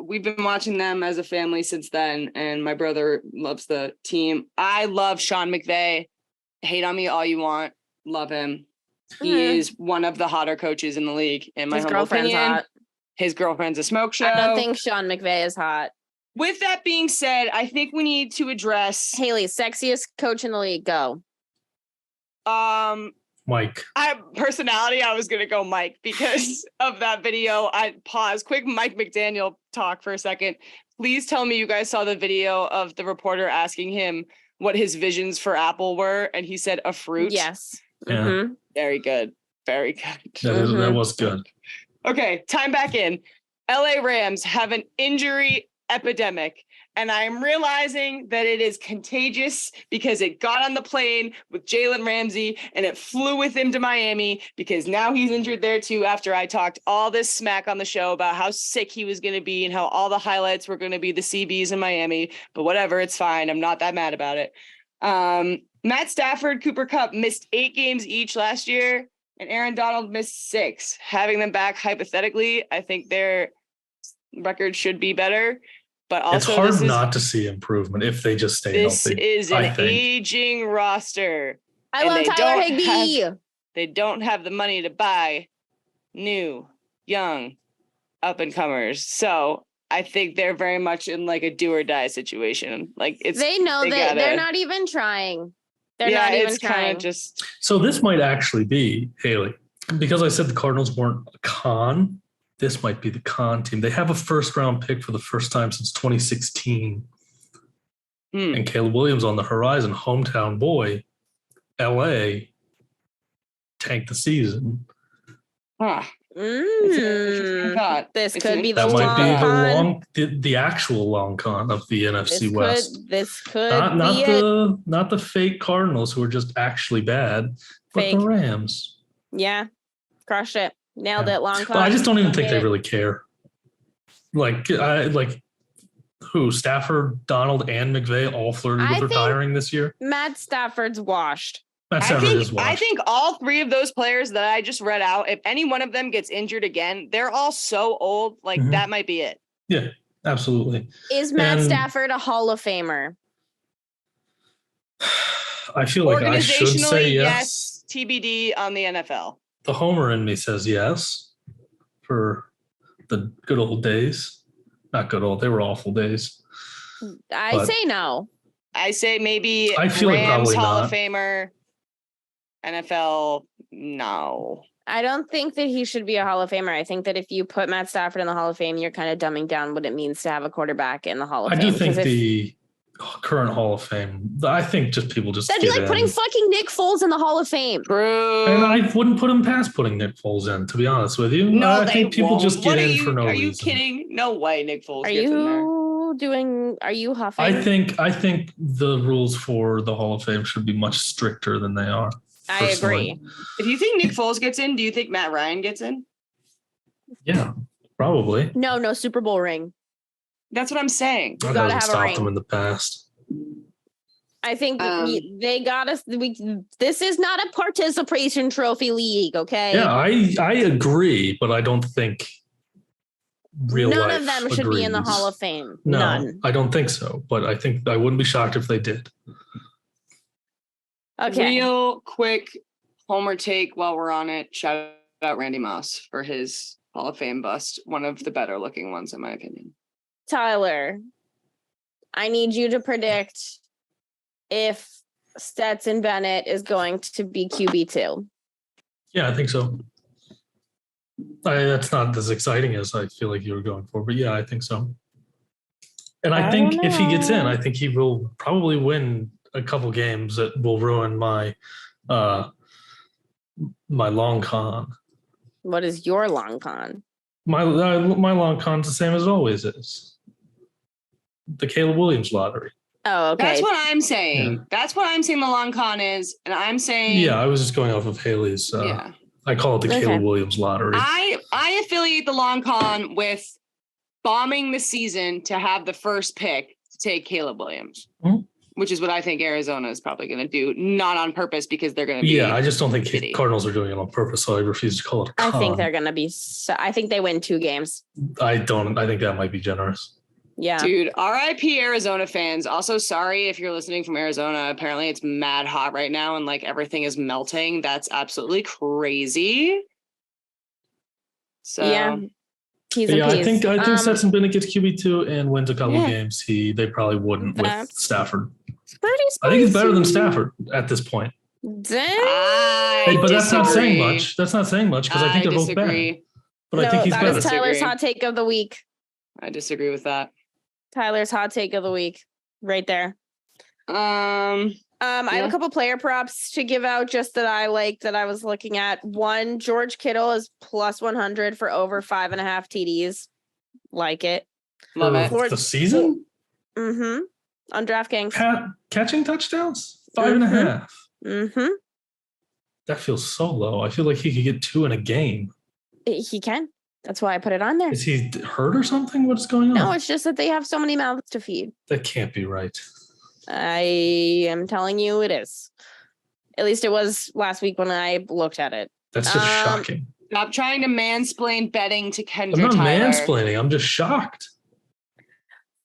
we've been watching them as a family since then, and my brother loves the team. I love Sean McVay. Hate on me all you want. Love him. He is one of the hotter coaches in the league, in my humble opinion. Hot. His girlfriend's a smoke show. I don't think Sean McVay is hot. With that being said, I think we need to address Haley, sexiest coach in the league. Go. Mike. Personality, I was gonna go Mike because of that video. I pause. Quick Mike McDaniel talk for a second. Please tell me you guys saw the video of the reporter asking him what his visions for Apple were, and he said a fruit. Yes. Yeah. Mm-hmm. Very good. Very good. That was good. Okay, time back in. LA Rams have an injury epidemic, and I am realizing that it is contagious because it got on the plane with Jalen Ramsey and it flew with him to Miami because now he's injured there too after I talked all this smack on the show about how sick he was going to be and how all the highlights were going to be the CBs in Miami, but whatever, it's fine. I'm not that mad about it. Matt Stafford, Cooper Kupp missed 8 games each last year, and Aaron Donald missed 6. Having them back hypothetically, I think their record should be better. But also, it's hard not to see improvement if they just stay healthy. This is an aging roster. I love Tyler Higbee. They don't have the money to buy new, young, up-and-comers. So I think they're very much in like a do or die situation. Like they know that they're not even trying. They're not even trying. So this might actually be, Haley, because I said the Cardinals weren't a con. This might be the con team. They have a first-round pick for the first time since 2016. And Caleb Williams on the horizon, hometown boy, LA, tanked the season. This could be the long con. The actual long con of the NFC West. This could not the fake Cardinals who are just actually bad, but the Rams. Yeah, crushed it. Nailed it. Long con. But I just don't even think they really care. Like who? Stafford, Donald, and McVay all flirted with retiring this year. Matt Stafford's washed. I think all 3 of those players that I just read out, if any one of them gets injured again, they're all so old. Like that might be it. Yeah, absolutely. Is Matt Stafford a Hall of Famer? I feel like I should say yes. TBD on the NFL. The homer in me says yes for the good old days. Not good old. They were awful days. I say no. I say maybe I feel Rams like probably Hall not. of Famer. NFL, no. I don't think that he should be a Hall of Famer. I think that if you put Matt Stafford in the Hall of Fame, you're kind of dumbing down what it means to have a quarterback in the Hall of Fame. I do think the current Hall of Fame, I think just people just that'd be like putting fucking Nick Foles in the Hall of Fame. True. And I wouldn't put him past putting Nick Foles in, to be honest with you. No, I think people just get in for no reason. Are you kidding? No way Nick Foles gets in there. Are you huffing? I think the rules for the Hall of Fame should be much stricter than they are. I agree. If you think Nick Foles gets in, do you think Matt Ryan gets in? Yeah, probably. No Super Bowl ring. That's what I'm saying. You gotta have a ring. Them in the past. I think they got us. This is not a participation trophy league, okay? Yeah, I agree, but I don't think none of them should be in the Hall of Fame. No, none. I don't think so. But I think I wouldn't be shocked if they did. Okay. Real quick homer take while we're on it. Shout out Randy Moss for his Hall of Fame bust. One of the better looking ones, in my opinion. Tyler, I need you to predict if Stetson Bennett is going to be QB2. Yeah, I think so. That's not as exciting as I feel like you were going for, but yeah, I think so. And I think if he gets in, I think he will probably win a couple games that will ruin my my long con. What is your long con? My long con's the same as it always is. The Caleb Williams lottery. Oh, okay. That's what I'm saying. Yeah. That's what I'm saying the long con is. And I'm saying. Yeah, I was just going off of Haley's. Yeah. I call it the Caleb Williams lottery. I affiliate the long con with bombing the season to have the first pick to take Caleb Williams, which is what I think Arizona is probably going to do, not on purpose because they're going to be. Yeah, I just don't think Cardinals are doing it on purpose, so I refuse to call it a con. I think they're going to be. I think they win 2 games. I don't. I think that might be generous. Yeah. Dude, RIP Arizona fans. Also, sorry if you're listening from Arizona. Apparently it's mad hot right now and like everything is melting. That's absolutely crazy. So yeah. I think Stetson Bennett gets QB2 and wins a couple games. They probably wouldn't with Stafford. I think it's better than Stafford at this point. But that's not saying much. That's not saying much because I think they're both bad. But I think he's better. That is Tyler's hot take of the week. I disagree with that. Tyler's hot take of the week, right there. I have a couple player props to give out just that I liked that I was looking at. One, George Kittle is plus 100 for over 5.5 TDs. Like it. Love it. For the season? Mm-hmm. On DraftKings. Catching touchdowns? 5.5. Mm-hmm. That feels so low. I feel like he could get 2 in a game. He can. That's why I put it on there. Is he hurt or something? What's going on? No, it's just that they have so many mouths to feed. That can't be right. I am telling you it is. At least it was last week when I looked at it. That's just shocking. Stop trying to mansplain betting to Kendra I'm not Tyler. mansplaining. I'm just shocked.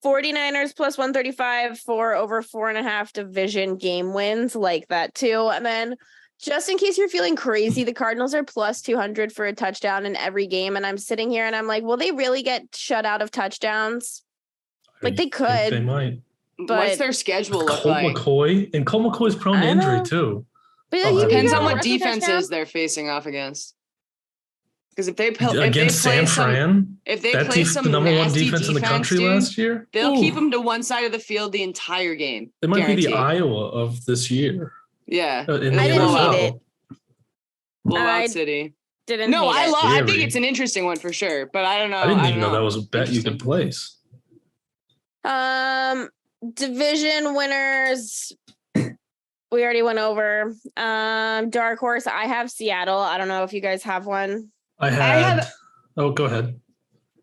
49ers plus 135 for over 4.5 division game wins. Like that too. And then just in case you're feeling crazy, the Cardinals are plus 200 for a touchdown in every game. And I'm sitting here and I'm like, will they really get shut out of touchdowns? Like they could. They might. But what's their schedule look like? Colt McCoy's prone to injury too. But it depends on what defenses they're facing off against. Because if they play San Fran, if they play some the number one defense in the country last year, they'll keep them to one side of the field the entire game. It might be the Iowa of this year. Yeah, I didn't hate it. Blowout City. Didn't. No, I think it's an interesting one for sure, but I don't know. I didn't even know that was a bet you could place. Division winners. We already went over. Dark horse. I have Seattle. I don't know if you guys have one. Oh, go ahead.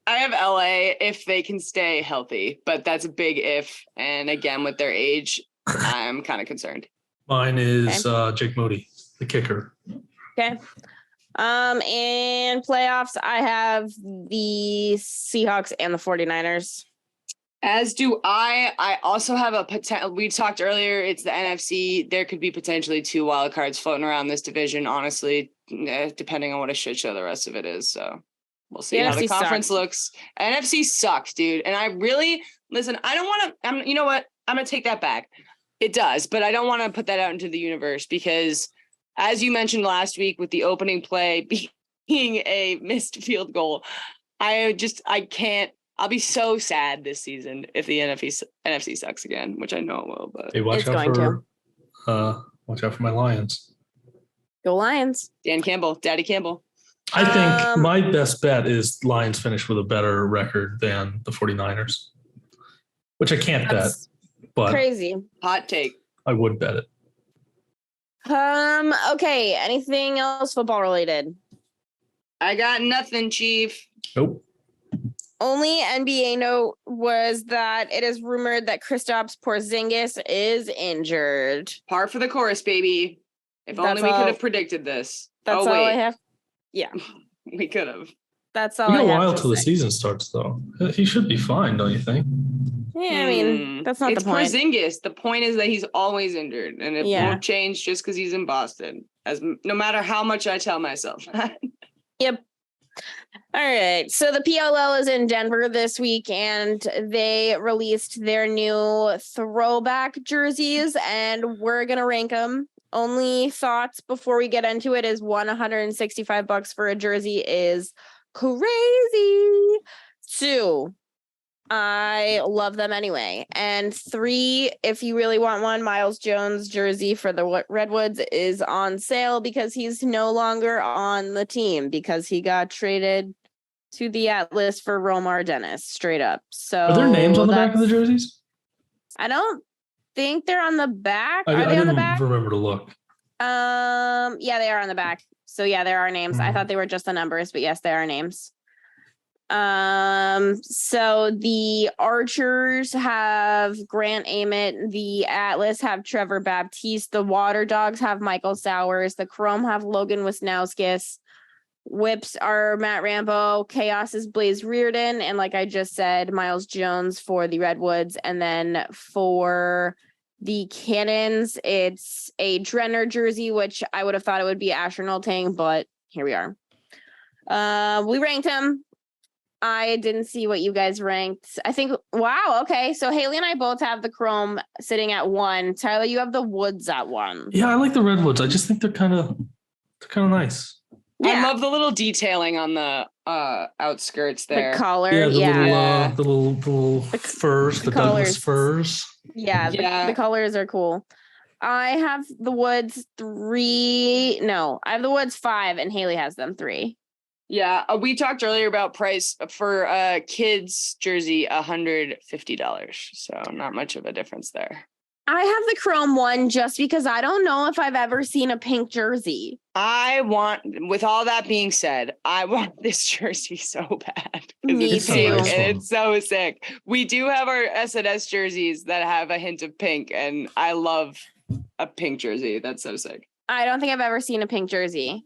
I have LA if they can stay healthy, but that's a big if. And again, with their age, I'm kind of concerned. Mine is Jake Moody, the kicker. Okay. And playoffs, I have the Seahawks and the 49ers. As do I. I also have a potential. We talked earlier. It's the NFC. There could be potentially 2 wild cards floating around this division, honestly, depending on what a shit show the rest of it is. So we'll see how the conference looks. NFC sucks, dude. And I really, listen, I don't want to, you know what? I'm going to take that back. It does, but I don't want to put that out into the universe because as you mentioned last week with the opening play being a missed field goal, I can't. I'll be so sad this season if the NFC sucks again, which I know it will. But hey, watch out for my Lions. Go Lions. Daddy Campbell. I think my best bet is Lions finish with a better record than the 49ers, which I can't bet. But crazy. Hot take. I would bet it. Okay. Anything else football related? I got nothing, Chief. Nope. Only NBA note was that it is rumored that Kristaps Porzingis is injured. Par for the course, baby. If only we could have predicted this. That's all I have. Yeah. We could have. That's all I have. We got a while till the season starts, though. He should be fine, don't you think? Yeah, I mean, that's not the point. It's Porzingis. The point is that he's always injured, and it won't change just because he's in Boston. No matter how much I tell myself. Yep. All right. So the PLL is in Denver this week, and they released their new throwback jerseys, and we're going to rank them only thoughts before we get into it is $165 for a jersey is crazy. 2, I love them anyway. And 3, if you really want one, Miles Jones jersey for the Redwoods is on sale because he's no longer on the team because he got traded to the Atlas for Romar Dennis, straight up. So are there names on the back of the jerseys? I don't think they're on the back. I Are they on the didn't back? remember to look. Yeah, they are on the back. So yeah, there are names. I thought they were just the numbers, but yes, there are names. So the Archers have Grant Ament, the Atlas have Trevor Baptiste, the Water Dogs have Michael Sowers, the Chrome have Logan Wisnauskas, Whips are Matt Rambo, Chaos is Blaze Reardon, and like I just said, Miles Jones for the Redwoods. And then for the Cannons, it's a Drenner jersey, which I would have thought it would be Asher Nolting, but here we are. We ranked him. I didn't see what you guys ranked. I think, wow, okay. So Haley and I both have the Chrome sitting at 1. Tyler, you have the Woods at 1. Yeah, I like the Redwoods. I just think they're kind of nice. Yeah. I love the little detailing on the outskirts there. The collar, yeah. The little furs, the Douglas furs. Yeah, the colors are cool. I have the Woods 3. No, I have the Woods 5, and Haley has them 3. Yeah, we talked earlier about price for kids jersey, $150. So not much of a difference there. I have the Chrome one just because I don't know if I've ever seen a pink jersey. With all that being said, I want this jersey so bad. Me too. Nice and it's so sick. We do have our SNS jerseys that have a hint of pink, and I love a pink jersey. That's so sick. I don't think I've ever seen a pink jersey.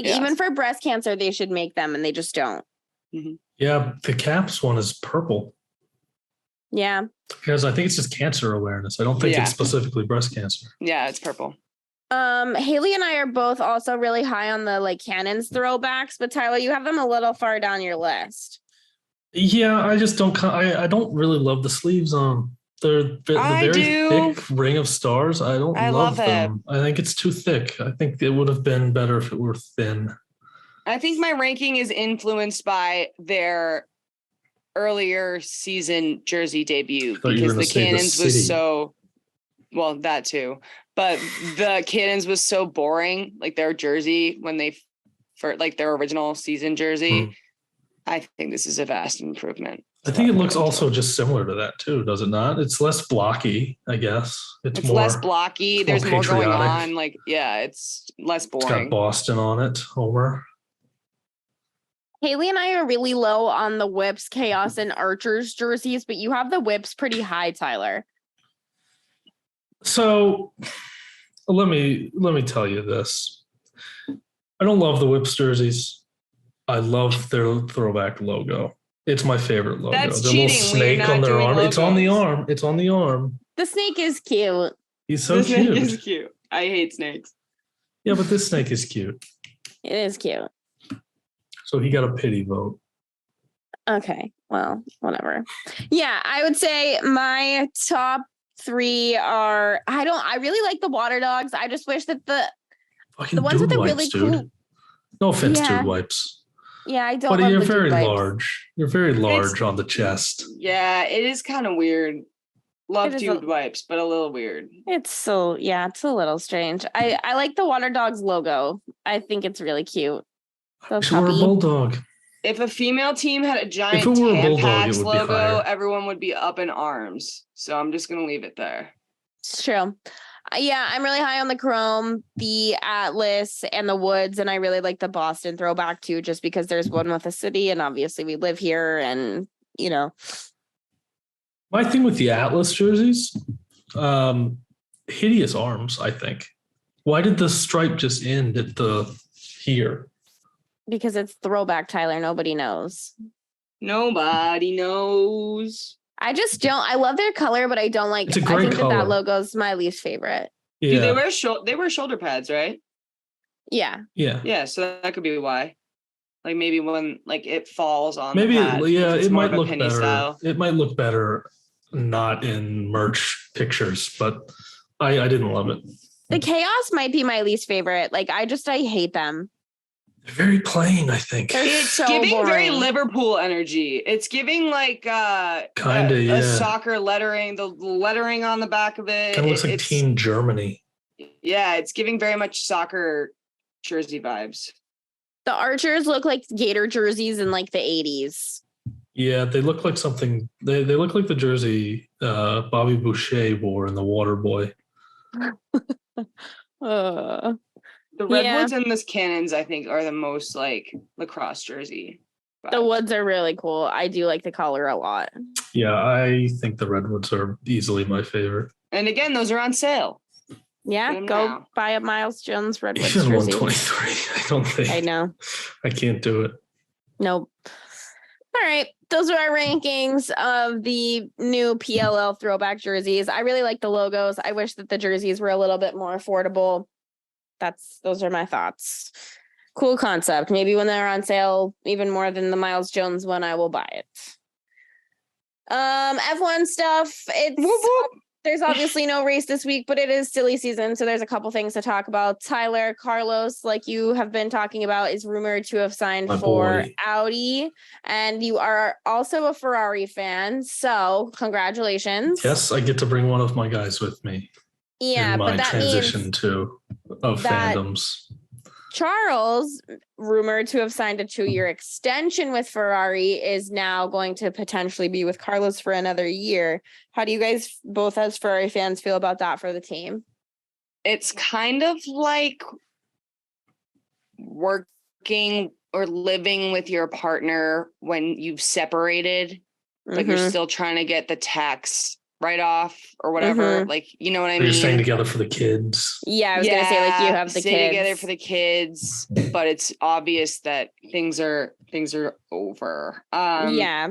Even for breast cancer, they should make them, and they just don't. Mm-hmm. Yeah, the Caps one is purple. Yeah. Because I think it's just cancer awareness. I don't think it's specifically breast cancer. Yeah, it's purple. Haley and I are both also really high on the Cannons throwbacks, but Tyler, you have them a little far down your list. Yeah, I just don't. I don't really love the sleeves on. They're the very thick ring of stars. I don't love them. I think it's too thick. I think it would have been better if it were thin. I think my ranking is influenced by their earlier season jersey debut because the Cannons was so, well, that too, but the Cannons was so boring, like their jersey when they, for like their original season jersey. I think this is a vast improvement. I think it looks also just similar to that too, does it not? It's less blocky, I guess. It's more, less blocky. There's more going on. It's less boring. It's got Boston on it, Homer. Haley and I are really low on the Whips, Chaos, and Archers jerseys, but you have the Whips pretty high, Tyler. So let me tell you this. I don't love the Whips jerseys. I love their throwback logo. It's my favorite logo. That's the cheating. Little snake on their arm. It's on the arm. It's on the arm. The snake is cute. He's so cute. The snake is cute. I hate snakes. Yeah, but this snake is cute. It is cute. So he got a pity vote. Okay. Well, whatever. Yeah, I would say my top 3 are, I really like the Water Dogs. I just wish that the ones with the really cool. No offense, Dude Wipes. Yeah, I don't. But you're very large. You're very large on the chest. Yeah, it is kind of weird. Love Dude Wipes, but a little weird. It's a little strange. I like the Water Dogs logo. I think it's really cute. If it were a bulldog. If a female team had a giant Tampax logo, everyone would be up in arms. So I'm just going to leave it there. It's true. Yeah, I'm really high on the Chrome, the Atlas, and the Woods, and I really like the Boston throwback too, just because there's one with a city, and obviously we live here, and My thing with the Atlas jerseys, hideous arms, I think. Why did the stripe just end at the here? Because it's throwback, Tyler. Nobody knows. Nobody knows. I just don't. I love their color, but I don't like. It's a great color. That logo's my least favorite. Yeah. Do they wear shoulder pads, right? Yeah. Yeah. Yeah. So that could be why. Like maybe when it falls on. Maybe the pad, it might look better. Style. It might look better not in merch pictures, but I didn't love it. The Chaos might be my least favorite. Like, I hate them. They're very plain, I think. It's so giving boring. very Liverpool energy. It's giving like a soccer lettering, the lettering on the back of it. Kind of looks like Team Germany. Yeah, it's giving very much soccer jersey vibes. The Archers look like Gator jerseys in like the 80s. Yeah, they look like something. They look like the jersey Bobby Boucher wore in The Water Boy. The Redwoods and the Cannons, I think, are the most like lacrosse jersey vibes. The Woods are really cool. I do like the color a lot. Yeah, I think the Redwoods are easily my favorite. And again, those are on sale. Yeah, go buy a Miles Jones Redwoods jersey. 123. I don't think. I know. I can't do it. Nope. All right. Those are our rankings of the new PLL throwback jerseys. I really like the logos. I wish that the jerseys were a little bit more affordable. Those are my thoughts. Cool concept. Maybe when they're on sale, even more than the Miles Jones one, I will buy it. F1 stuff. There's obviously no race this week, but it is silly season, so there's a couple things to talk about. Tyler, Carlos, like you have been talking about, is rumored to have signed for Audi, and you are also a Ferrari fan, so congratulations. Yes, I get to bring one of my guys with me. Yeah, in my but that transition means of fandoms. Charles, rumored to have signed a 2-year extension with Ferrari, is now going to potentially be with Carlos for another year. How do you guys, both as Ferrari fans, feel about that for the team? It's kind of like working or living with your partner when you've separated, but you're still trying to get the tax write-off or whatever. Like, you know what I mean? You're staying together for the kids. Yeah, I was gonna say, like, you have the stay kids together for the kids, but it's obvious that things are over. Yeah.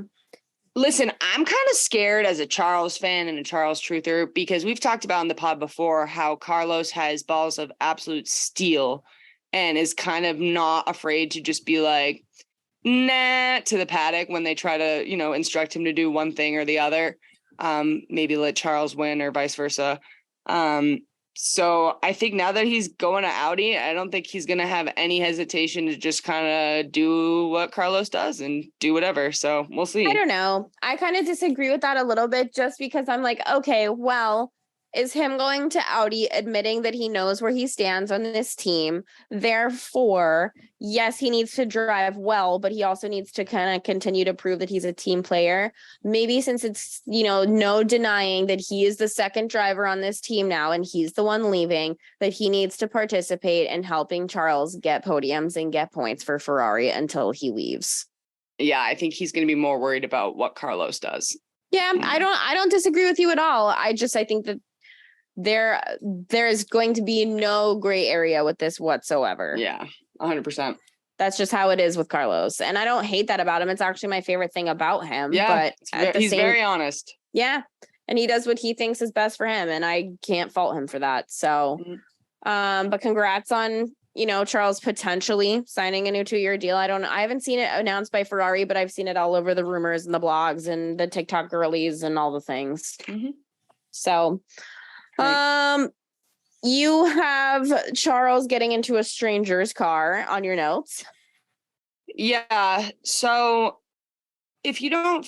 Listen, I'm kind of scared as a Charles fan and a Charles truther, because we've talked about in the pod before how Carlos has balls of absolute steel and is kind of not afraid to just be like, nah, to the paddock when they try to, instruct him to do one thing or the other. Maybe let Charles win or vice versa. So I think now that he's going to Audi, I don't think he's going to have any hesitation to just kind of do what Carlos does and do whatever. So we'll see. I don't know. I kind of disagree with that a little bit, just because I'm like, okay, well, is him going to Audi admitting that he knows where he stands on this team? Therefore, yes, he needs to drive well, but he also needs to kind of continue to prove that he's a team player. Maybe since it's, no denying that he is the second driver on this team now and he's the one leaving, that he needs to participate in helping Charles get podiums and get points for Ferrari until he leaves. Yeah, I think he's going to be more worried about what Carlos does. Yeah, I don't disagree with you at all. I think that there is going to be no gray area with this whatsoever. Yeah, 100%. That's just how it is with Carlos. And I don't hate that about him. It's actually my favorite thing about him. Yeah, but he's very honest. Yeah. And he does what he thinks is best for him. And I can't fault him for that. So, but congrats on, Charles potentially signing a new 2-year deal. I haven't seen it announced by Ferrari, but I've seen it all over the rumors and the blogs and the TikTok girlies and all the things. So, you have Charles getting into a stranger's car on your notes. Yeah. So if you don't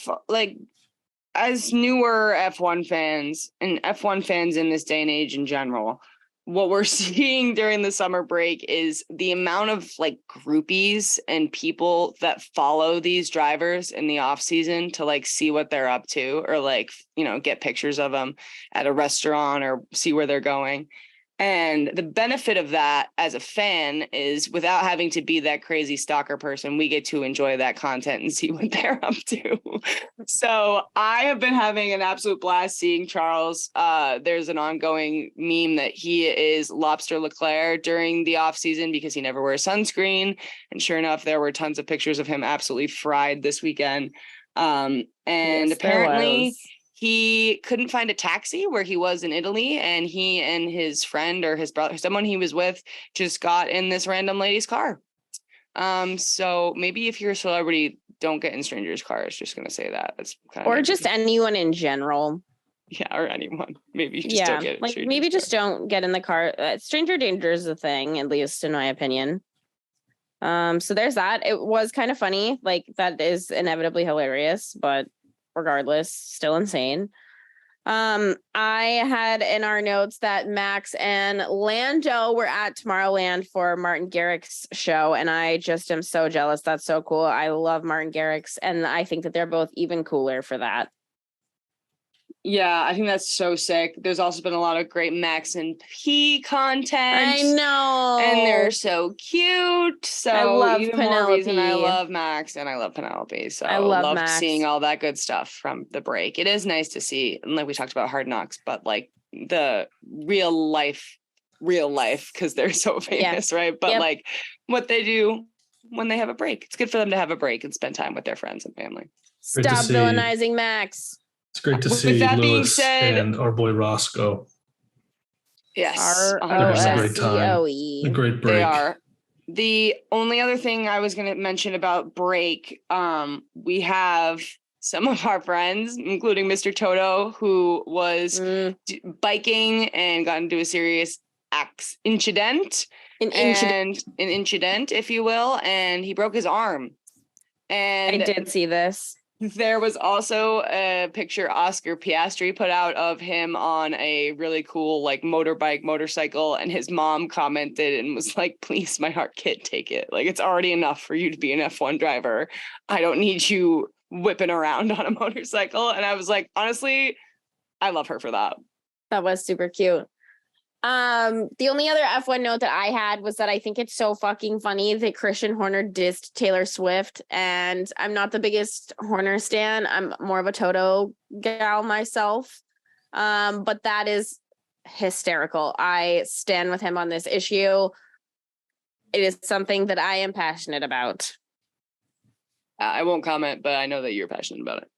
as newer F1 fans and F1 fans in this day and age in general, what we're seeing during the summer break is the amount of groupies and people that follow these drivers in the off season to see what they're up to or get pictures of them at a restaurant or see where they're going. And the benefit of that as a fan is, without having to be that crazy stalker person, we get to enjoy that content and see what they're up to. So I have been having an absolute blast seeing Charles. There's an ongoing meme that he is Lobster Leclerc during the off season because he never wears sunscreen. And sure enough, there were tons of pictures of him absolutely fried this weekend. And yes, apparently he couldn't find a taxi where he was in Italy, and he and his friend or his brother, someone he was with, just got in this random lady's car. So maybe if you're a celebrity, don't get in strangers' cars. Just going to say that. That's kind of just anyone in general. Yeah, or anyone. Maybe you just don't get like maybe just don't get in the car. Stranger danger is a thing, at least in my opinion. So there's that. It was kind of funny. Like that is inevitably hilarious, but regardless, still insane. I had in our notes that Max and Lando were at Tomorrowland for Martin Garrix's show, and I just am so jealous. That's so cool. I love Martin Garrix, and I think that they're both even cooler for that. Yeah, I think that's so sick. There's also been a lot of great Max and P content. I know. And they're so cute. So I love even Penelope. more reason I love Max and I love Penelope. So I love Max. Seeing all that good stuff from the break. It is nice to see, and like we talked about Hard Knocks, but like the real life, because they're so famous, right? But like what they do when they have a break. It's good for them to have a break and spend time with their friends and family. Stop villainizing Max. It's great to see Lewis and our boy Roscoe. Yes, a great time. A great break. They are. The only other thing I was going to mention about break, we have some of our friends, including Mr. Toto, who was biking and got into a serious incident, if you will, and he broke his arm. And I did see this. There was also a picture Oscar Piastri put out of him on a really cool like motorcycle, and his mom commented and was like, please, my heart can't take it. Like, it's already enough for you to be an F1 driver. I don't need you whipping around on a motorcycle. And I was like, honestly, I love her for that. That was super cute. The only other F1 note that I had was that I think it's so fucking funny that Christian Horner dissed Taylor Swift, and I'm not the biggest Horner stan. I'm more of a Toto gal myself. But that is hysterical. I stand with him on this issue. It is something that I am passionate about. I won't comment, but I know that you're passionate about it.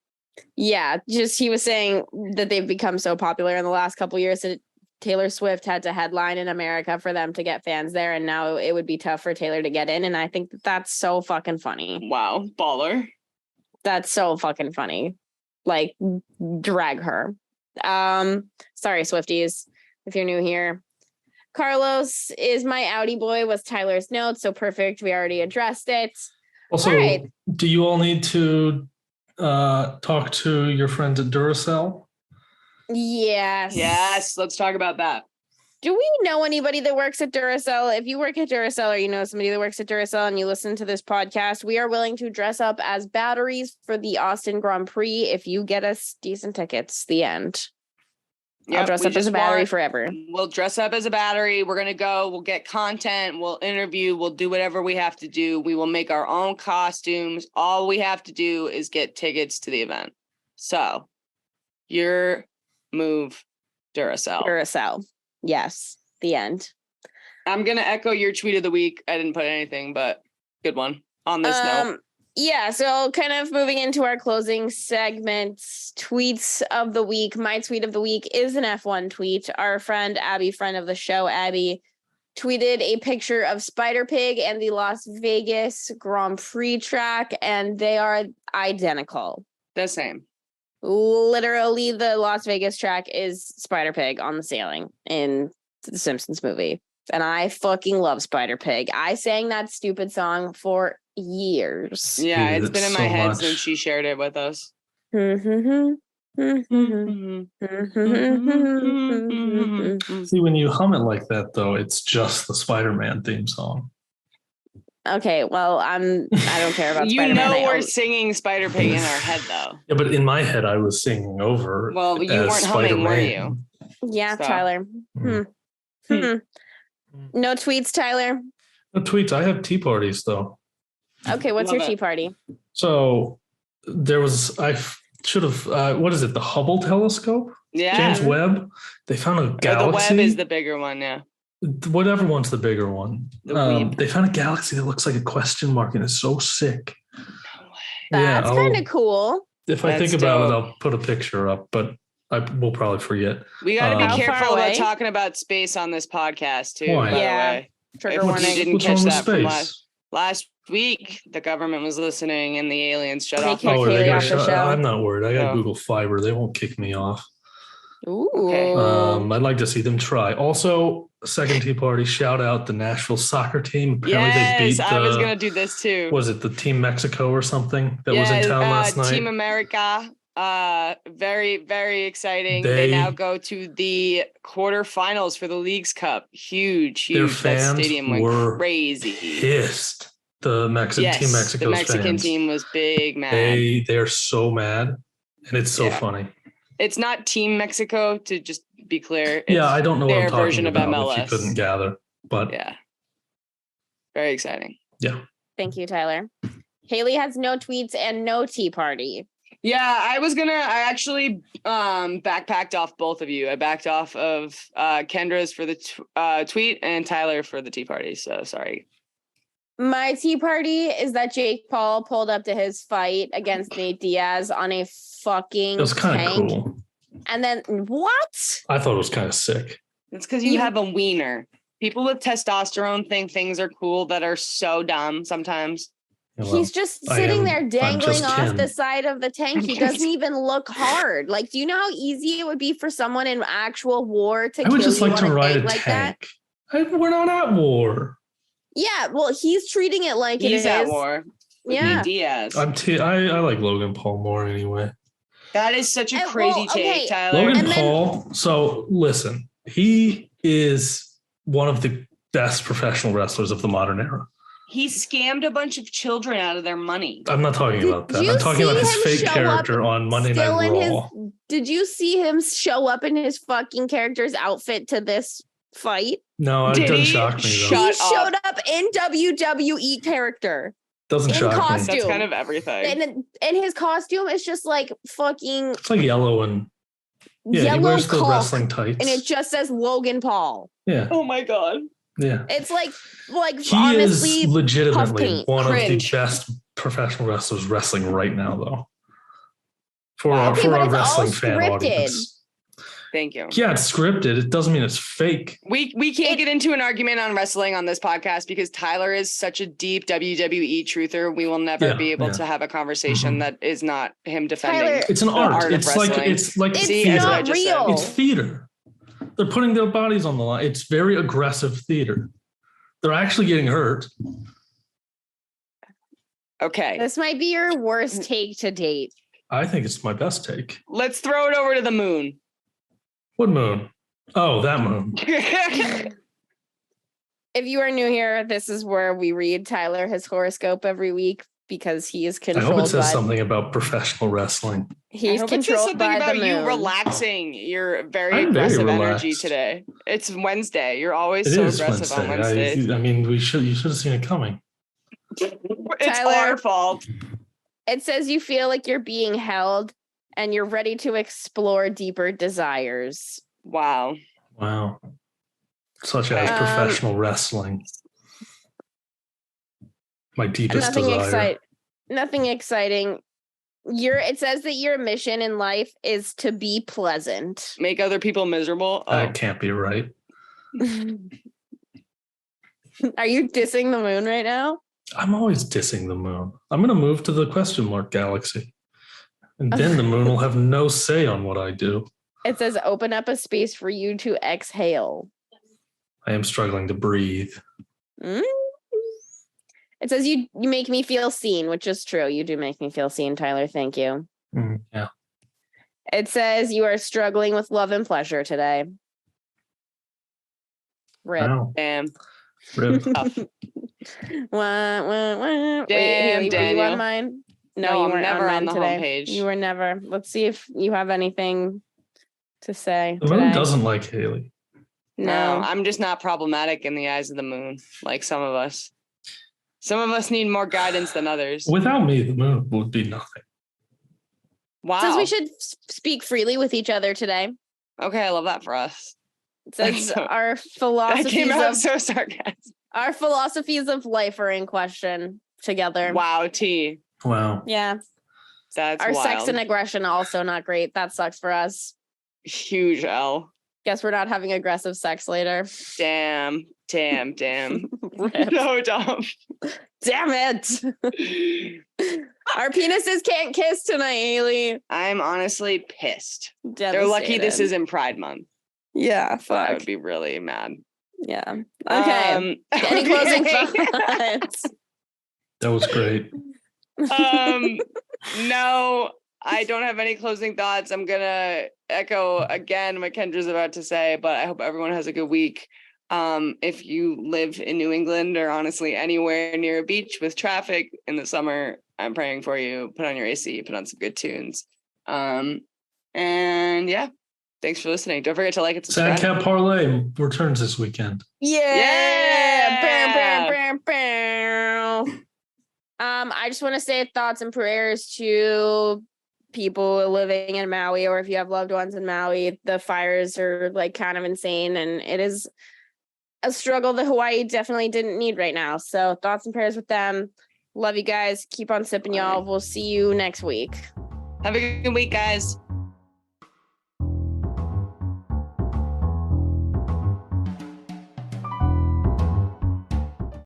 Yeah, just he was saying that they've become so popular in the last couple of years that Taylor Swift had to headline in America for them to get fans there, and now it would be tough for Taylor to get in, and I think that's so fucking funny. Wow, baller. That's so fucking funny. Like, drag her. Sorry, Swifties, if you're new here. Carlos is my Audi boy was Tyler's note, so perfect. We already addressed it. Also, do you all need to talk to your friends at Duracell? Yes, let's talk about that. Do we know anybody that works at Duracell? If you work at Duracell or you know somebody that works at Duracell and you listen to this podcast, we are willing to dress up as batteries for the Austin Grand Prix if you get us decent tickets. The end. I'll dress up as a battery forever. We'll dress up as a battery. We're going to go. We'll get content. We'll interview. We'll do whatever we have to do. We will make our own costumes. All we have to do is get tickets to the event. So, your move, Duracell. Yes. The end. I'm going to echo your tweet of the week. I didn't put anything, but good one on this note. Yeah, so kind of moving into our closing segments, tweets of the week. My tweet of the week is an F1 tweet. Our friend Abby, friend of the show, Abby, tweeted a picture of Spider Pig and the Las Vegas Grand Prix track, and they are identical. The same. Literally, the Las Vegas track is Spider Pig on the sailing in the Simpsons movie. And I fucking love Spider Pig. I sang that stupid song for years. Yeah, it's been in my head since she shared it with us. See, when you hum it like that, though, it's just the Spider-Man theme song. Okay, well, I don't care about you Spider-Man. We're singing Spider Pig in our head, though. Yeah, but in my head, I was singing over. Well, you weren't humming, were you? Yeah, so. Tyler. No tweets, Tyler? No tweets. I have tea parties, though. Okay, what's your tea party? So there was, I should have, what is it? The Hubble telescope? Yeah. James Webb. They found a galaxy. The Webb is the bigger one, yeah. Whatever one's the bigger one. They found a galaxy that looks like a question mark, and it's so sick. No way. That's kind of cool. If I think about it, I'll put a picture up, but I will probably forget. We got to be careful about talking about space on this podcast, too. Why? By the way. Trigger warning. You didn't catch that from last week. The government was listening, and the aliens shut off. I'm not worried. I got Google Fiber. They won't kick me off. Ooh. Okay. I'd like to see them try. Also, second Tea Party, shout out the Nashville soccer team. Apparently they beat I was gonna do this too. Was it the Team Mexico or something that was in town last night? Team America. Very, very exciting. They now go to the quarterfinals for the League's Cup. Huge. Their fans that stadium were went crazy. Pissed. The Team Mexico's the Mexican fans. team was big mad. They're so mad, and it's so funny. It's not Team Mexico, to just be clear. It's I don't know what I'm talking version about of MLS. if you couldn't gather, but yeah, very exciting. Yeah. Thank you, Tyler. Haley has no tweets and no Tea Party. Yeah, I actually backpacked off both of you. I backed off of Kendra's for the tweet and Tyler for the Tea Party. So sorry. My Tea Party is that Jake Paul pulled up to his fight against Nate Diaz on a fucking it was kind of tank. cool. And then what? I thought it was kind of sick. It's because you have a wiener. People with testosterone think things are cool that are so dumb sometimes. Well, he's just sitting there dangling off Ken. the side of the tank. He doesn't even look hard. Like, do you know how easy it would be for someone in actual war to I would kill just you like to on a ride a like that? We're not at war. Yeah, well, he's treating it like He's it at is. war. Yeah. Diaz. I like Logan Paul more anyway. That is such a crazy take, Tyler. Logan Paul. So listen, he is one of the best professional wrestlers of the modern era. He scammed a bunch of children out of their money. I'm not talking about that. I'm talking about his fake character on Monday Night Raw. Did you see him show up in his fucking character's outfit to this fight? No, it doesn't shock me though. He showed up in WWE character. Doesn't shock costume. me. That's kind of everything. And his costume is just like fucking. It's like yellow and he wears the wrestling tights, and it just says Logan Paul. Yeah. Oh my god. Yeah. It's like he honestly is legitimately one Cringe. of the best professional wrestlers wrestling right now, though. For our it's wrestling all fan scripted. audience. Thank you. Yeah, it's scripted. It doesn't mean it's fake. We can't get into an argument on wrestling on this podcast because Tyler is such a deep WWE truther. We will never be able to have a conversation that is not him defending. Tyler, it's an art. It's like it's not real. It's theater. They're putting their bodies on the line. It's very aggressive theater. They're actually getting hurt. Okay. This might be your worst take to date. I think it's my best take. Let's throw it over to the moon. What moon? Oh, that moon. If you are new here, this is where we read Tyler his horoscope every week because he is controlled. I hope it says something about professional wrestling. He's controlled by about the moon. you relaxing your very aggressive energy today. It's Wednesday. You're always so aggressive on Wednesdays. I mean, you should have seen it coming. It's Tyler, our fault. It says you feel like you're being held and you're ready to explore deeper desires. Wow. Such as professional wrestling. My deepest desire. Nothing exciting. It says that your mission in life is to be pleasant. Make other people miserable. That can't be right. Are you dissing the moon right now? I'm always dissing the moon. I'm going to move to the question mark galaxy. And then the moon will have no say on what I do. It says open up a space for you to exhale. I am struggling to breathe. It says you make me feel seen, which is true. You do make me feel seen, Tyler. Thank you. Yeah. It says you are struggling with love and pleasure today. Rip. Wow. Damn. Rip. Wait, Damn, were you on mine? No, you weren't never on the today. homepage. You were never. Let's see if you have anything to say. The moon doesn't like Haley. No, I'm just not problematic in the eyes of the moon, like some of us. Some of us need more guidance than others. Without me, the moon would be nothing. Wow. Says we should speak freely with each other today. Okay, I love that for us. It says our That philosophies came out so sarcastic. Our philosophies of life are in question together. Wow, T. Wow. Yeah. That's our wild. sex and aggression also not great. That sucks for us. Huge L. Guess we're not having aggressive sex later. Damn. Rip. So dumb. Damn it. Our penises can't kiss tonight, Haley. I'm honestly pissed. Devastated. They're lucky this isn't Pride Month. Yeah, fuck. I would be really mad. Yeah. Okay. Any closing thoughts? That was great. No, I don't have any closing thoughts. I'm gonna echo again what Kendra's about to say, but I hope everyone has a good week. If you live in New England or honestly anywhere near a beach with traffic in the summer, I'm praying for you. Put on your AC, put on some good tunes. And yeah, thanks for listening. Don't forget to like and subscribe. Sad Cat Parlay returns this weekend. Yeah. Bam, bam, bam, bam. I just want to say thoughts and prayers to people living in Maui, or if you have loved ones in Maui. The fires are like kind of insane, and it is a struggle that Hawaii definitely didn't need right now. So thoughts and prayers with them. Love you guys. Keep on sipping, y'all. We'll see you next week. Have a good week, guys.